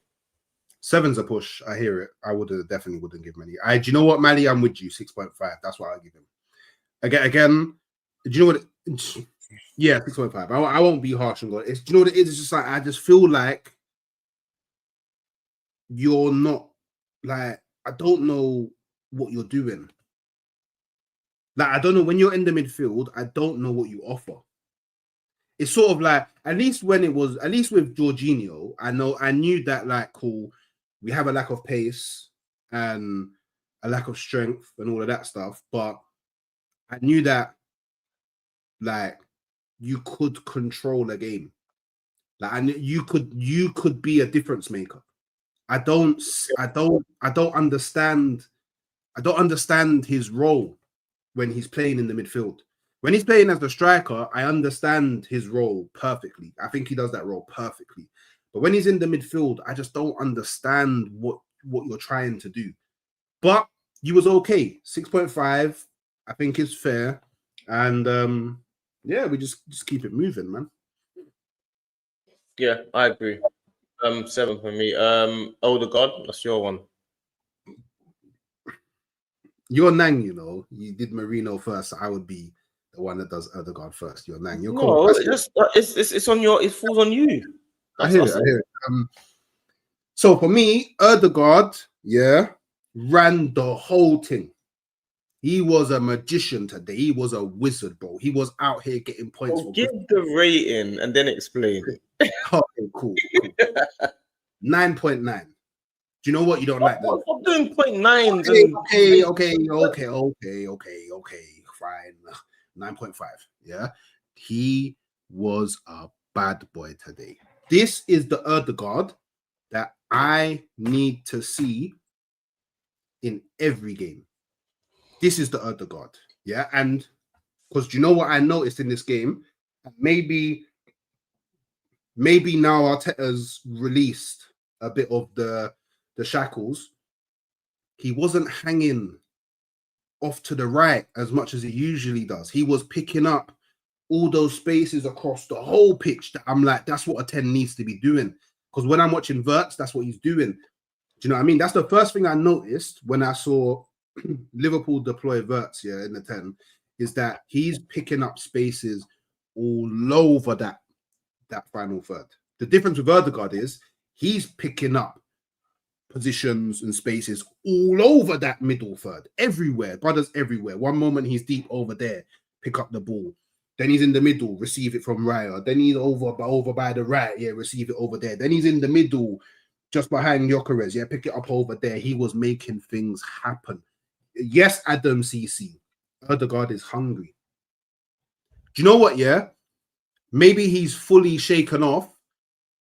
7's a push. I hear it. I definitely wouldn't give many. Do you know what, Mally? I'm with you. 6.5. That's what I'll give him. Again. Do you know what? Yeah, 6.5. I won't be harsh on God. Do you know what it is? It's just like, I just feel like you're not, like, I don't know what you're doing. Like, I don't know, when you're in the midfield, I don't know what you offer. It's sort of like, at least with Jorginho, I knew that, like, cool, we have a lack of pace and a lack of strength and all of that stuff, but I knew that, like, you could control a game. Like, and you could be a difference maker. I don't understand his role when he's playing in the midfield. When he's playing as the striker, I understand his role perfectly. I think he does that role perfectly. But when he's in the midfield, I just don't understand what you're trying to do. But he was okay. 6.5, I think, is fair. And yeah, we just keep it moving, man. Yeah, I agree. 7 for me. Odegaard, that's your one. You're Nang, you know. You did Marino first, so I would be the one that does Erdegaard first. You're Nang. You're cool. It's on your. It falls on you. I hear it. So for me, Erdegaard, yeah, ran the whole thing. He was a magician today. He was a wizard, bro. He was out here getting points. Give the rating and then explain it. Okay, cool. 9.9. Do you know what? You don't like that? I'm doing 0.9s. Okay. Fine. 9.5. Yeah. He was a bad boy today. This is the Erdegaard that I need to see in every game. This is the Erdegaard. Yeah. And because do you know what I noticed in this game? Maybe now Arteta's released a bit of the shackles. He wasn't hanging off to the right as much as he usually does. He was picking up all those spaces across the whole pitch that I'm like, that's what a 10 needs to be doing. Because when I'm watching Verts, that's what he's doing. Do you know what I mean? That's the first thing I noticed when I saw Liverpool deploy Verts here in the 10, is that he's picking up spaces all over that final third. The difference with Erdegaard is he's picking up positions and spaces all over that middle third, everywhere, brothers everywhere. One moment he's deep over there, pick up the ball. Then he's in the middle, receive it from Raya. Then he's over by the right, yeah, receive it over there. Then he's in the middle, just behind Gyökeres, yeah, pick it up over there. He was making things happen. Yes, Adam CC, Erdegaard is hungry. Do you know what, yeah? Maybe he's fully shaken off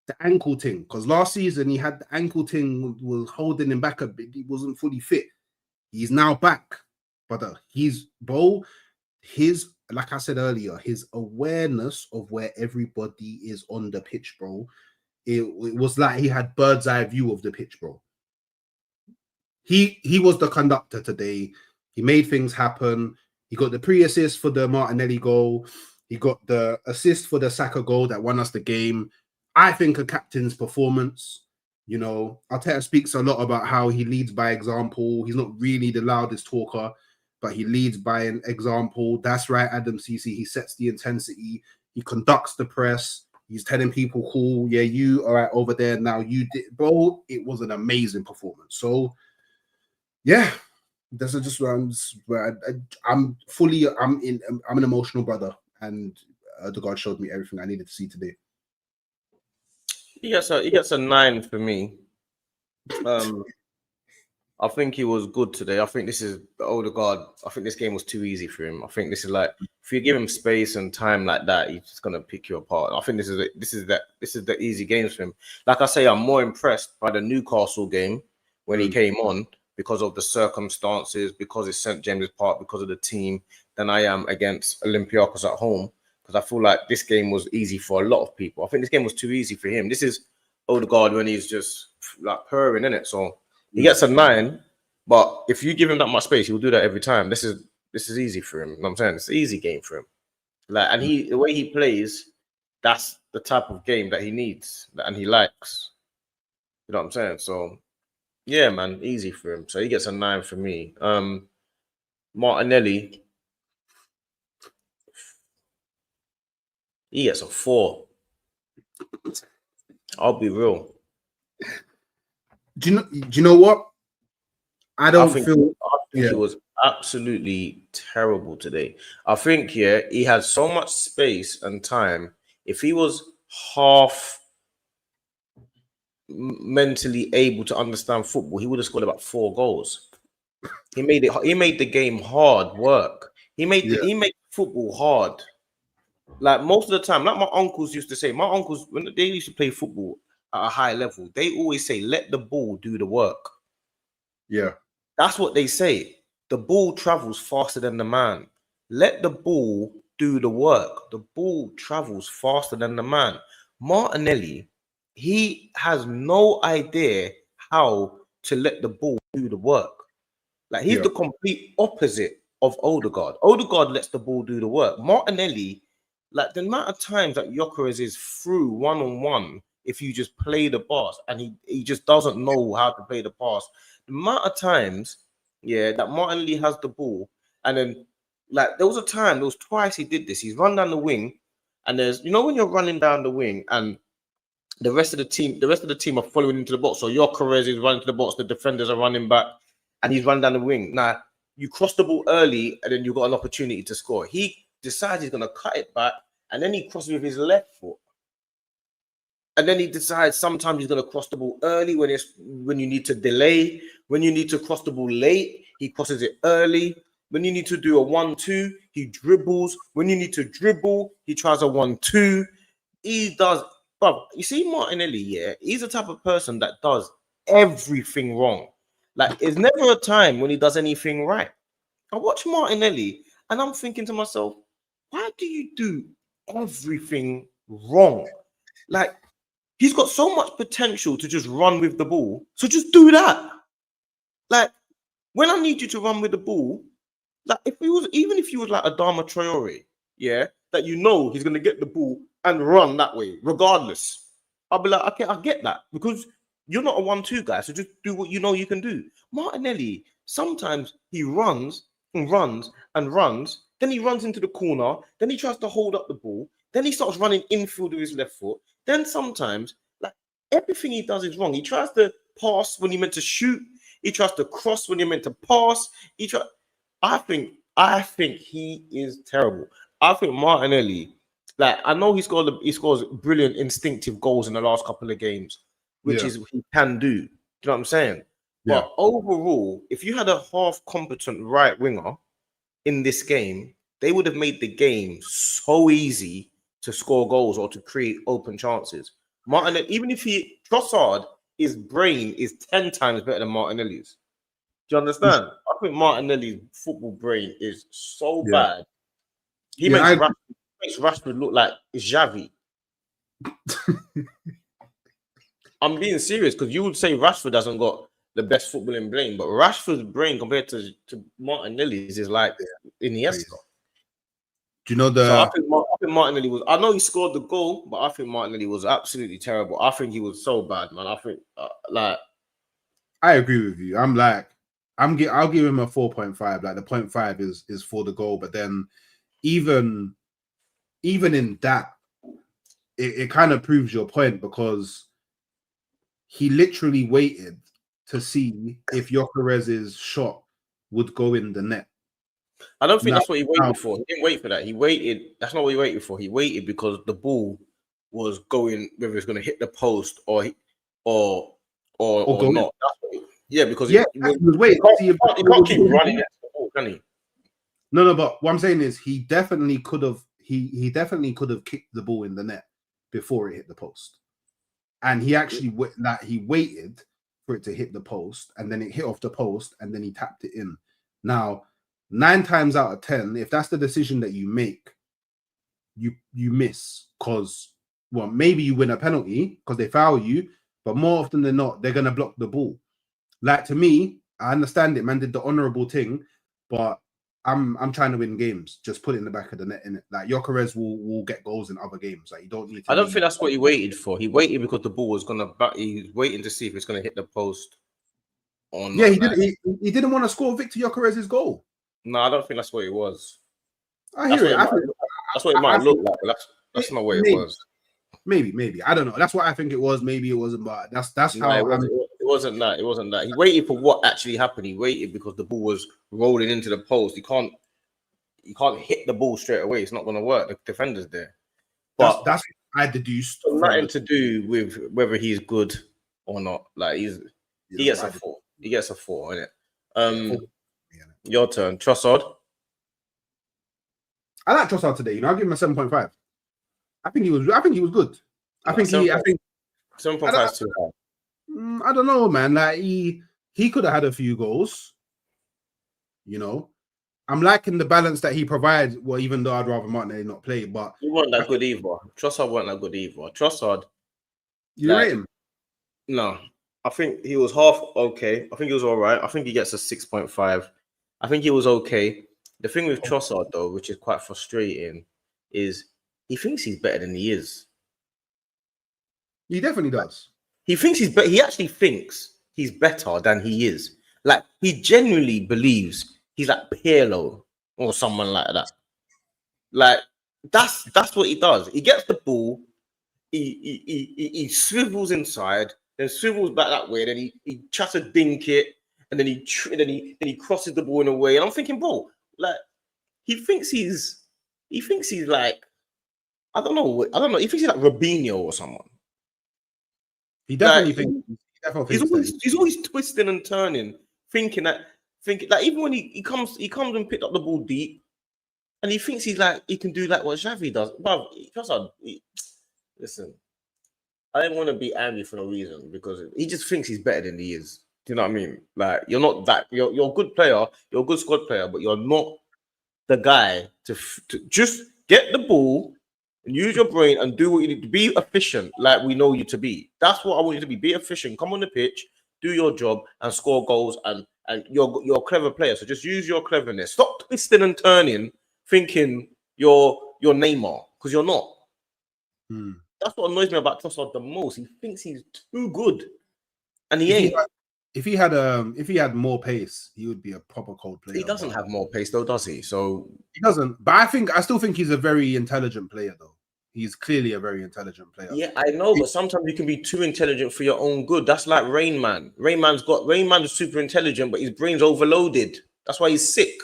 the ankle thing, because last season he had the ankle thing was holding him back a bit. He wasn't fully fit. He's now back, but his like I said earlier, his awareness of where everybody is on the pitch, bro. It was like he had bird's eye view of the pitch, bro. He was the conductor today. He made things happen. He got the pre-assist for the Martinelli goal. He got the assist for the Saka goal that won us the game. I think a captain's performance. You know, Arteta speaks a lot about how he leads by example. He's not really the loudest talker, but he leads by an example. That's right, Adam CC. He sets the intensity. He conducts the press. He's telling people, cool, yeah, you all right over there now. You did, bro. It was an amazing performance. So, yeah, this is just where I'm an emotional brother, and the God showed me everything I needed to see today. He gets a 9 for me. I think he was good today. I think this is Odegaard. I think this game was too easy for him. I think this is like, if you give him space and time like that, he's just gonna pick you apart. I think this is the easy games for him. Like I say, I'm more impressed by the Newcastle game when he came on because of the circumstances, because it's St. James's Park, because of the team, than I am against Olympiacos at home. Because I feel like this game was easy for a lot of people. I think this game was too easy for him. This is Odegaard when he's just like purring, innit? So he gets a 9, but if you give him that much space, he'll do that every time. This is easy for him. You know what I'm saying? It's an easy game for him. Like, and the way he plays, that's the type of game that he needs and he likes. You know what I'm saying? So yeah, man, easy for him. So he gets a 9 for me. Martinelli, he gets a 4. I'll be real. Do you know what? I think he was absolutely terrible today. I think, he had so much space and time. If he was half mentally able to understand football, he would have scored about 4 goals. He made the game hard work. He made football hard. Like most of the time, like my uncles used to say, my uncles, when they used to play football at a high level, they always say, let the ball do the work. Yeah. That's what they say. The ball travels faster than the man. Let the ball do the work. The ball travels faster than the man. Martinelli, he has no idea how to let the ball do the work. Like, he's the complete opposite of Odegaard. Odegaard lets the ball do the work. Martinelli, like, the amount of times that Gyökeres is through one-on-one, if you just play the pass, and he just doesn't know how to play the pass. The amount of times, that Martinelli has the ball, and then, like, there was twice he did this. He's run down the wing, and there's, when you're running down the wing, and the rest of the team are following into the box. So Gyökeres is running to the box, the defenders are running back, and he's run down the wing. Now, you cross the ball early, and then you've got an opportunity to score. He decides he's going to cut it back, and then he crosses with his left foot. And then he decides sometimes he's going to cross the ball early when you need to delay. When you need to cross the ball late, he crosses it early. When you need to do a 1-2, he dribbles. When you need to dribble, he tries a 1-2. He does. But you see Martinelli, he's the type of person that does everything wrong. Like, there's never a time when he does anything right. I watch Martinelli and I'm thinking to myself, why do you do everything wrong? Like, he's got so much potential to just run with the ball. So just do that. Like, when I need you to run with the ball, like, if he was like Adama Traore, that he's going to get the ball and run that way, regardless. I'll be like, okay, I get that, because you're not a 1-2 guy, so just do what you can do. Martinelli, sometimes he runs and runs and runs, then he runs into the corner, then he tries to hold up the ball, then he starts running infield with his left foot, then sometimes, like, everything he does is wrong. He tries to pass when he meant to shoot, he tries to cross when he meant to pass, I think he is terrible. I think Martinelli, like, I know he scores brilliant instinctive goals in the last couple of games, which is what he can do. Do you know what I'm saying? Yeah. But overall, if you had a half competent right winger in this game, they would have made the game so easy to score goals or to create open chances. Martinelli, even if Trossard, his brain is 10 times better than Martinelli's. Do you understand? I think Martinelli's football brain is so bad. He makes Rashford look like Xavi. I'm being serious because you would say Rashford hasn't got the best footballing brain, but Rashford's brain compared to Martinelli's is like Iniesta. Do you know So I think Martinelli was. I know he scored the goal, but I think Martinelli was absolutely terrible. I think he was so bad, man. I think I agree with you. I'll give him a 4.5. Like the 0.5 is for the goal, but then even in that, it kind of proves your point because he literally waited to see if Gyökeres's shot would go in the net. I don't think that's what he waited for. He didn't wait for that. He waited. That's not what he waited for. He waited because the ball was going, whether it's going to hit the post or not. That's what because he was waiting. He can't keep running next to the ball, can he? No. But what I'm saying is, he definitely could have. He definitely could have kicked the ball in the net before it hit the post, and he actually he waited for it to hit the post, and then it hit off the post, and then he tapped it in. Now, 9 times out of 10, if that's the decision that you make, you miss because maybe you win a penalty because they foul you, but more often than not, they're gonna block the ball. Like to me, I understand it, man did the honourable thing, but I'm trying to win games. Just put it in the back of the net, innit? Like Gyökeres will get goals in other games. Like you don't need to. I don't think that's what he waited for. He waited because the ball was gonna back. He was waiting to see if it's gonna hit the post or not. Yeah, he didn't want to score Victor Gyökeres's goal. No, I don't think that's what it was. I hear it. That's what it might look like, but that's not what it was. Maybe. I don't know. That's what I think it was. Maybe it wasn't, but that's how it wasn't that. It wasn't that. He waited for what actually happened. He waited because the ball was rolling into the post. You can't hit the ball straight away. It's not going to work. The defender's there. But that's what I deduced. Nothing to do with whether he's good or not. Like he gets a 4. He gets a 4, innit? Your turn. Trossard. I like Trossard today. I'll give him a 7.5. I think he was good. I think 7.5 is too high. I don't know, man. Like he could have had a few goals. I'm liking the balance that he provides. Well, even though I'd rather Martinelli not play, but he wasn't that good either. Trossard wasn't that good either. Trossard. You rate him? No, I think he was half okay. I think he was all right. I think he gets a 6.5. I think he was okay. The thing with Trossard, though, which is quite frustrating, is he thinks he's better than he is. He definitely does. He thinks he actually thinks he's better than he is. Like he genuinely believes he's like Pirlo or someone like that. Like that's what he does. He gets the ball, he swivels inside, then swivels back that way, then he tries to dink it, and then he crosses the ball in a way. And I'm thinking, bro, like he thinks he's like I don't know. He thinks he's like Robinho or someone. He definitely thinks. He's always twisting and turning, thinking like even when he comes and picked up the ball deep, and he thinks he can do like what Xavi does. But listen, I don't want to be angry for no reason because he just thinks he's better than he is. Do you know what I mean? Like you're not that. You're a good player. You're a good squad player, but you're not the guy to just get the ball. Use your brain and do what you need to be efficient, like we know you to be. That's what I want you to be. Be efficient. Come on the pitch, do your job, and score goals. And you're a clever player. So just use your cleverness. Stop twisting and turning, thinking you're Neymar because you're not. That's what annoys me about Trossard the most. He thinks he's too good, and he ain't. If he had more pace, he would be a proper cold player. He doesn't have more pace though, does he? So he doesn't. But I still think he's a very intelligent player though. He's clearly a very intelligent player. Yeah, I know, but sometimes you can be too intelligent for your own good. That's like Rain Man. Rain Man's super intelligent, but his brain's overloaded. That's why he's sick.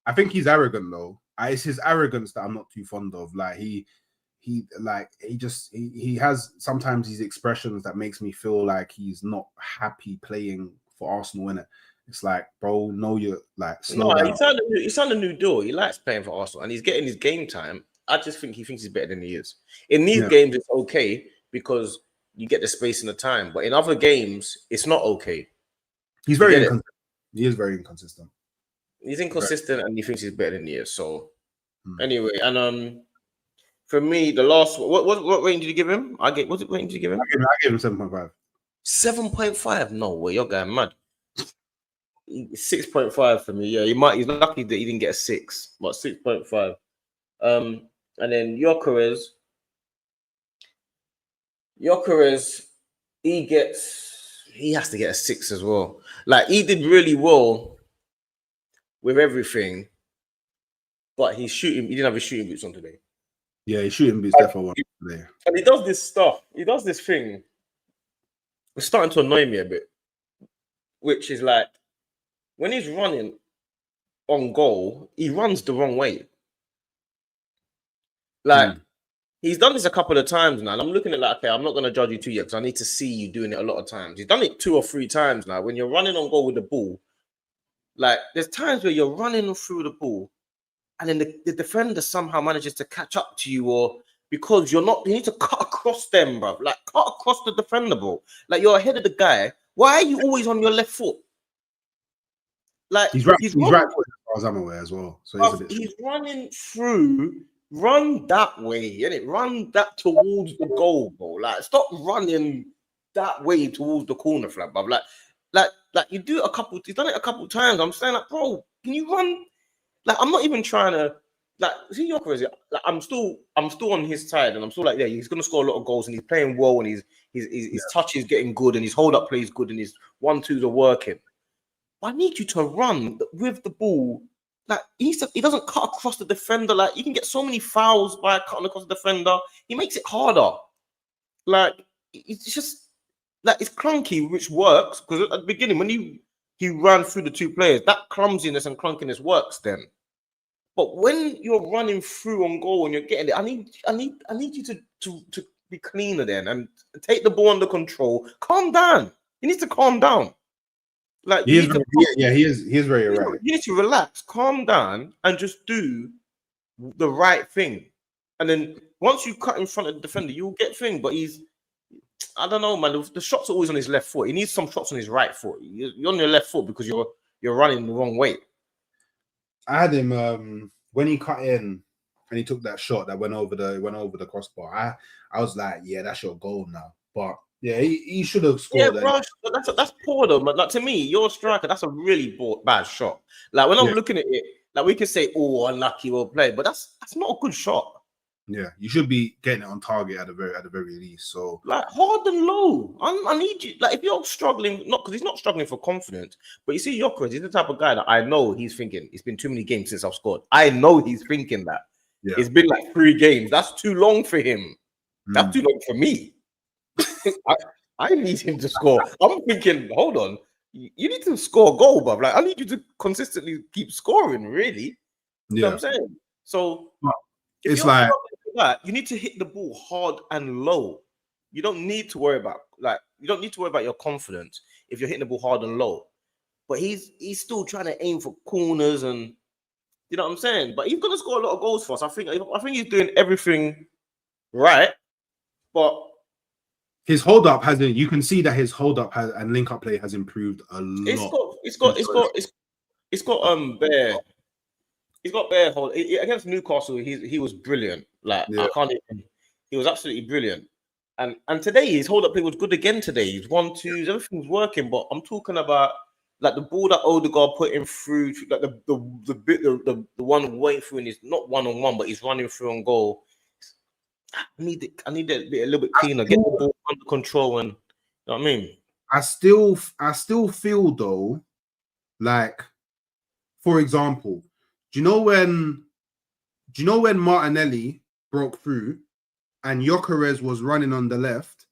I think he's arrogant though. It's his arrogance that I'm not too fond of. Like he has sometimes these expressions that makes me feel like he's not happy playing for Arsenal, innit? It's like, bro, no, you're like slow down. He's on a new door. He likes playing for Arsenal and he's getting his game time. I just think he thinks he's better than he is. In these games, it's okay because you get the space and the time. But in other games, it's not okay. He's very inconsistent. He is very inconsistent. He's inconsistent, and he thinks he's better than he is. So anyway, and for me, the last what rating did you give him? What rating did you give him? I gave him 7.5. 7.5? No way, you're going mad. 6.5 for me. Yeah, he's lucky that he didn't get a 6, but 6.5. And then Gyökeres, he has to get a 6 as well. Like, he did really well with everything, but he didn't have his shooting boots on today. Yeah, his shooting boots definitely on today. And he does this stuff. He does this thing. It's starting to annoy me a bit, which is like, when he's running on goal, he runs the wrong way. Like, he's done this a couple of times now, and I'm looking at like, okay, I'm not going to judge you too yet because I need to see you doing it a lot of times. He's done it 2 or 3 times now. When you're running on goal with the ball, like, there's times where you're running through the ball, and then the defender somehow manages to catch up to you, or because you need to cut across them, bro. Like, cut across the defender, bro. Like, you're ahead of the guy. Why are you always on your left foot? Like, he's right as far as I'm aware as well. So he's running through. Run that way, innit? Run that towards the goal, bro. Like, stop running that way towards the corner flag, bro. Like you do it he's done it a couple times. I'm saying, like, bro, can you run? Like, I'm not even trying to, like, see Gyökeres. Like, I'm still on his side, and I'm still like, yeah, he's gonna score a lot of goals, and he's playing well, and his touch is getting good, and his hold up play is good, and his 1-2s are working. I need you to run with the ball. Like, he doesn't cut across the defender. Like, you can get so many fouls by cutting across the defender. He makes it harder. Like, it's just like, it's clunky, which works because at the beginning when he ran through the 2 players, that clumsiness and clunkiness works then. But when you're running through on goal and you're getting it, I need you to be cleaner then and take the ball under control. Calm down. You need to calm down. Like, he is very erratic. You need to relax, calm down, and just do the right thing. And then once you cut in front of the defender, you'll get thing. But I don't know, man. The shots are always on his left foot. He needs some shots on his right foot. You're on your left foot because you're running the wrong way. I had him when he cut in and he took that shot that went over the crossbar. I was like, yeah, that's your goal now. But yeah, he should have scored. Yeah, bro, that's poor though, man. Like, to me, you're a striker. That's a really bad shot. Like, when I'm looking at it, like, we can say, oh, unlucky, well played, but that's not a good shot. Yeah, you should be getting it on target at the very least. So, like, hard and low. I need you. Like, if you're struggling, not because he's not struggling for confidence, but you see, Gyökeres, he's the type of guy that I know he's thinking, it's been too many games since I've scored. I know he's thinking that. Yeah. It's been like 3 games. That's too long for him. That's too long for me. I need him to score. I'm thinking, hold on, you need to score a goal, bruv. Like, I need you to consistently keep scoring, really. You know what I'm saying? So it's like that, you need to hit the ball hard and low. You don't need to worry about your confidence if you're hitting the ball hard and low. But he's still trying to aim for corners, and you know what I'm saying. But he's gonna score a lot of goals for us. I think he's doing everything right, but his hold up hasn't. You can see that his hold up and link up play has improved a lot. He's got bare hold against Newcastle. He was brilliant. Like, I can't even. He was absolutely brilliant. And today his hold up play was good again. Today he's 1-2s, everything's working. But I'm talking about like the ball that Odegaard put him through, like the one way through, and he's not 1-on-1, but he's running through on goal. I need it a little bit cleaner, get the ball under control, and you know what I mean. I still feel though, like, for example, do you know when Martinelli broke through and Gyökeres was running on the left,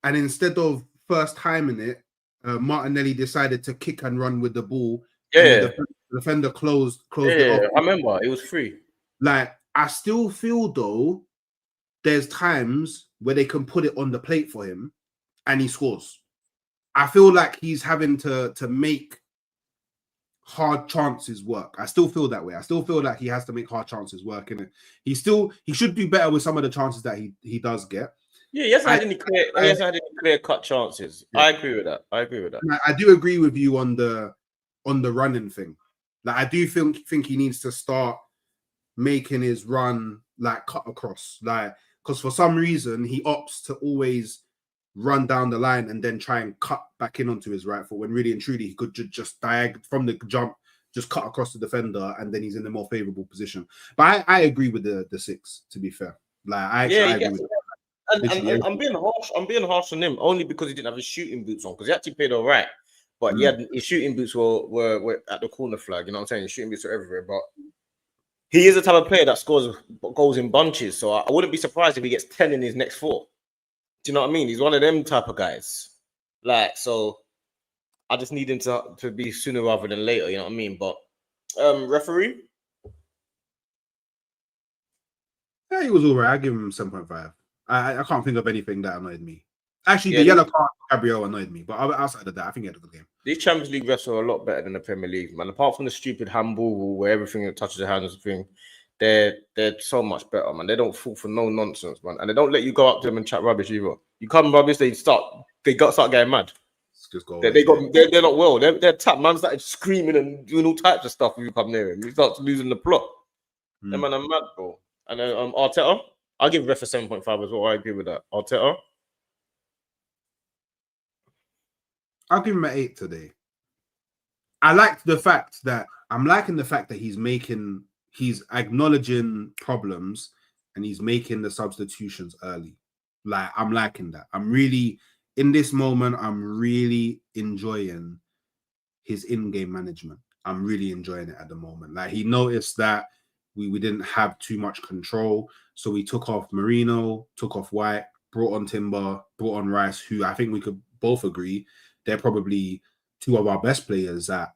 and instead of first timing it, Martinelli decided to kick and run with the ball. Yeah, the defender closed it off. I remember it was free. Like, I still feel though, there's times where they can put it on the plate for him and he scores. I feel like he's having to make hard chances work. I still feel that way. I still feel like he has to make hard chances work in it. He should do better with some of the chances that he does get. Yeah, he hasn't had any clear. He hasn't had any clear-cut chances. Yeah. I agree with that. I do agree with you on the running thing. Like, I do think he needs to start making his run like cut across, like, because for some reason he opts to always run down the line and then try and cut back in onto his right foot, when really and truly he could just from the jump, just cut across the defender, and then he's in a more favorable position. But I agree with the 6, to be fair. Like, I agree with that. And I'm being harsh. I'm being harsh on him only because he didn't have his shooting boots on, because he actually played all right. But his shooting boots were at the corner flag. You know what I'm saying? His shooting boots are everywhere. But he is the type of player that scores goals in bunches. So I wouldn't be surprised if he gets 10 in his next 4. Do you know what I mean? He's one of them type of guys. Like, so I just need him to be sooner rather than later. You know what I mean? But referee? Yeah, he was all right. I give him 7.5. I can't think of anything that annoyed me. Actually, the yellow card for Gabriel annoyed me, but outside of that, I think he had a good game. These Champions League refs are a lot better than the Premier League, man. Apart from the stupid handball rule where everything that touches the hand is a thing, they're so much better, man. They don't fall for no nonsense, man, and they don't let you go up to them and chat rubbish either. You come rubbish, they start getting mad. Just go. They're not well. They're tap man started screaming and doing all types of stuff when you come near him. He starts losing the plot. Them man are mad, bro. And then Arteta, I'll give ref a 7.5 as well. I agree with that. Arteta, I'll give him an 8 today. I'm liking the fact that he's acknowledging problems and he's making the substitutions early. Like, I'm liking that. I'm really, in this moment, I'm really enjoying his in-game management. I'm really enjoying it at the moment. Like, he noticed that we didn't have too much control, so we took off Marino, took off White, brought on Timber, brought on Rice, who I think we could both agree they're probably 2 of our best players at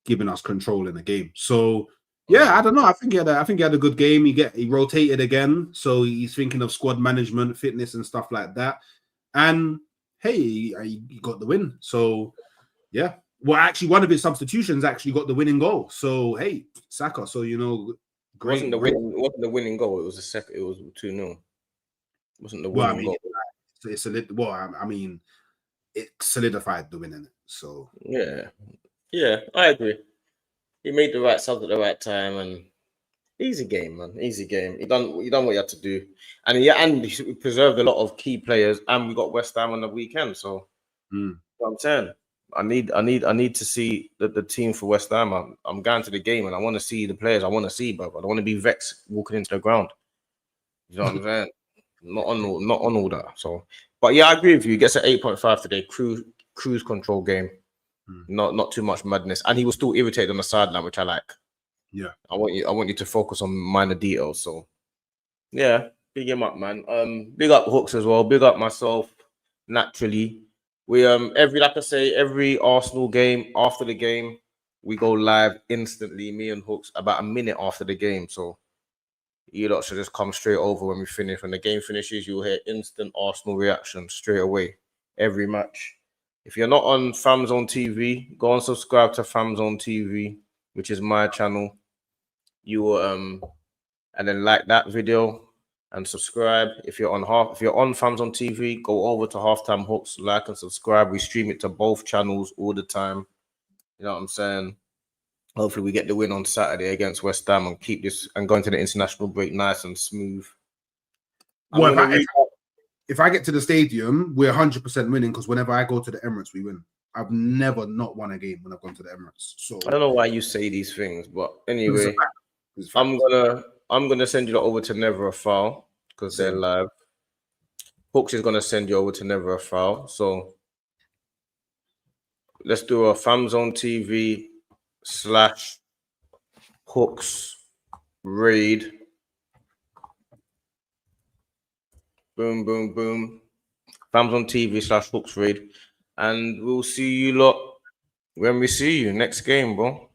giving us control in the game. So yeah, I don't know. I think he had a good game. He rotated again, so he's thinking of squad management, fitness, and stuff like that. And hey, he got the win. So yeah. Well, actually, one of his substitutions actually got the winning goal. So hey, Saka. So great. It wasn't the winning goal. It was the second. It was 2-0. Wasn't the winning goal? It's I mean, it solidified the win in it. So yeah, I agree. He made the right subs at the right time, and easy game, man. Easy game. He done what he had to do, and he preserved a lot of key players, and we got West Ham on the weekend. So, you know what I'm saying, I need to see the team for West Ham. I'm going to the game, and I want to see the players I want to see, but I don't want to be vexed walking into the ground. You know what I'm saying? Not on all that. So, but yeah, I agree with you. He gets an 8.5 today. Cruise control game. Not too much madness, and he was still irritated on the sideline, which I like. Yeah, I want you to focus on minor details. So yeah, big him up, man. Big up Hooks as well. Big up myself. Naturally, we every Arsenal game, after the game, we go live instantly. Me and Hooks about a minute after the game. So you lot should just come straight over when we finish. When the game finishes, you'll hear instant Arsenal reaction straight away. Every match. If you're not on FamZone TV, go and subscribe to FamZone TV, which is my channel. You will and then like that video and subscribe. If you're on FamZone TV, go over to Halftime Hooks, like and subscribe. We stream it to both channels all the time. You know what I'm saying? Hopefully we get the win on Saturday against West Ham and keep this and go into the international break nice and smooth. If I get to the stadium, we're 100% winning, because whenever I go to the Emirates, we win. I've never not won a game when I've gone to the Emirates. So I don't know why you say these things, but anyway, I'm gonna send you over to Never a Foul because they're live. Hooks is gonna send you over to Never a Foul. So let's do a FamZone TV /Hooks raid. Boom, boom, boom. FamZone TV /Hooks raid. And we'll see you lot when we see you next game, bro.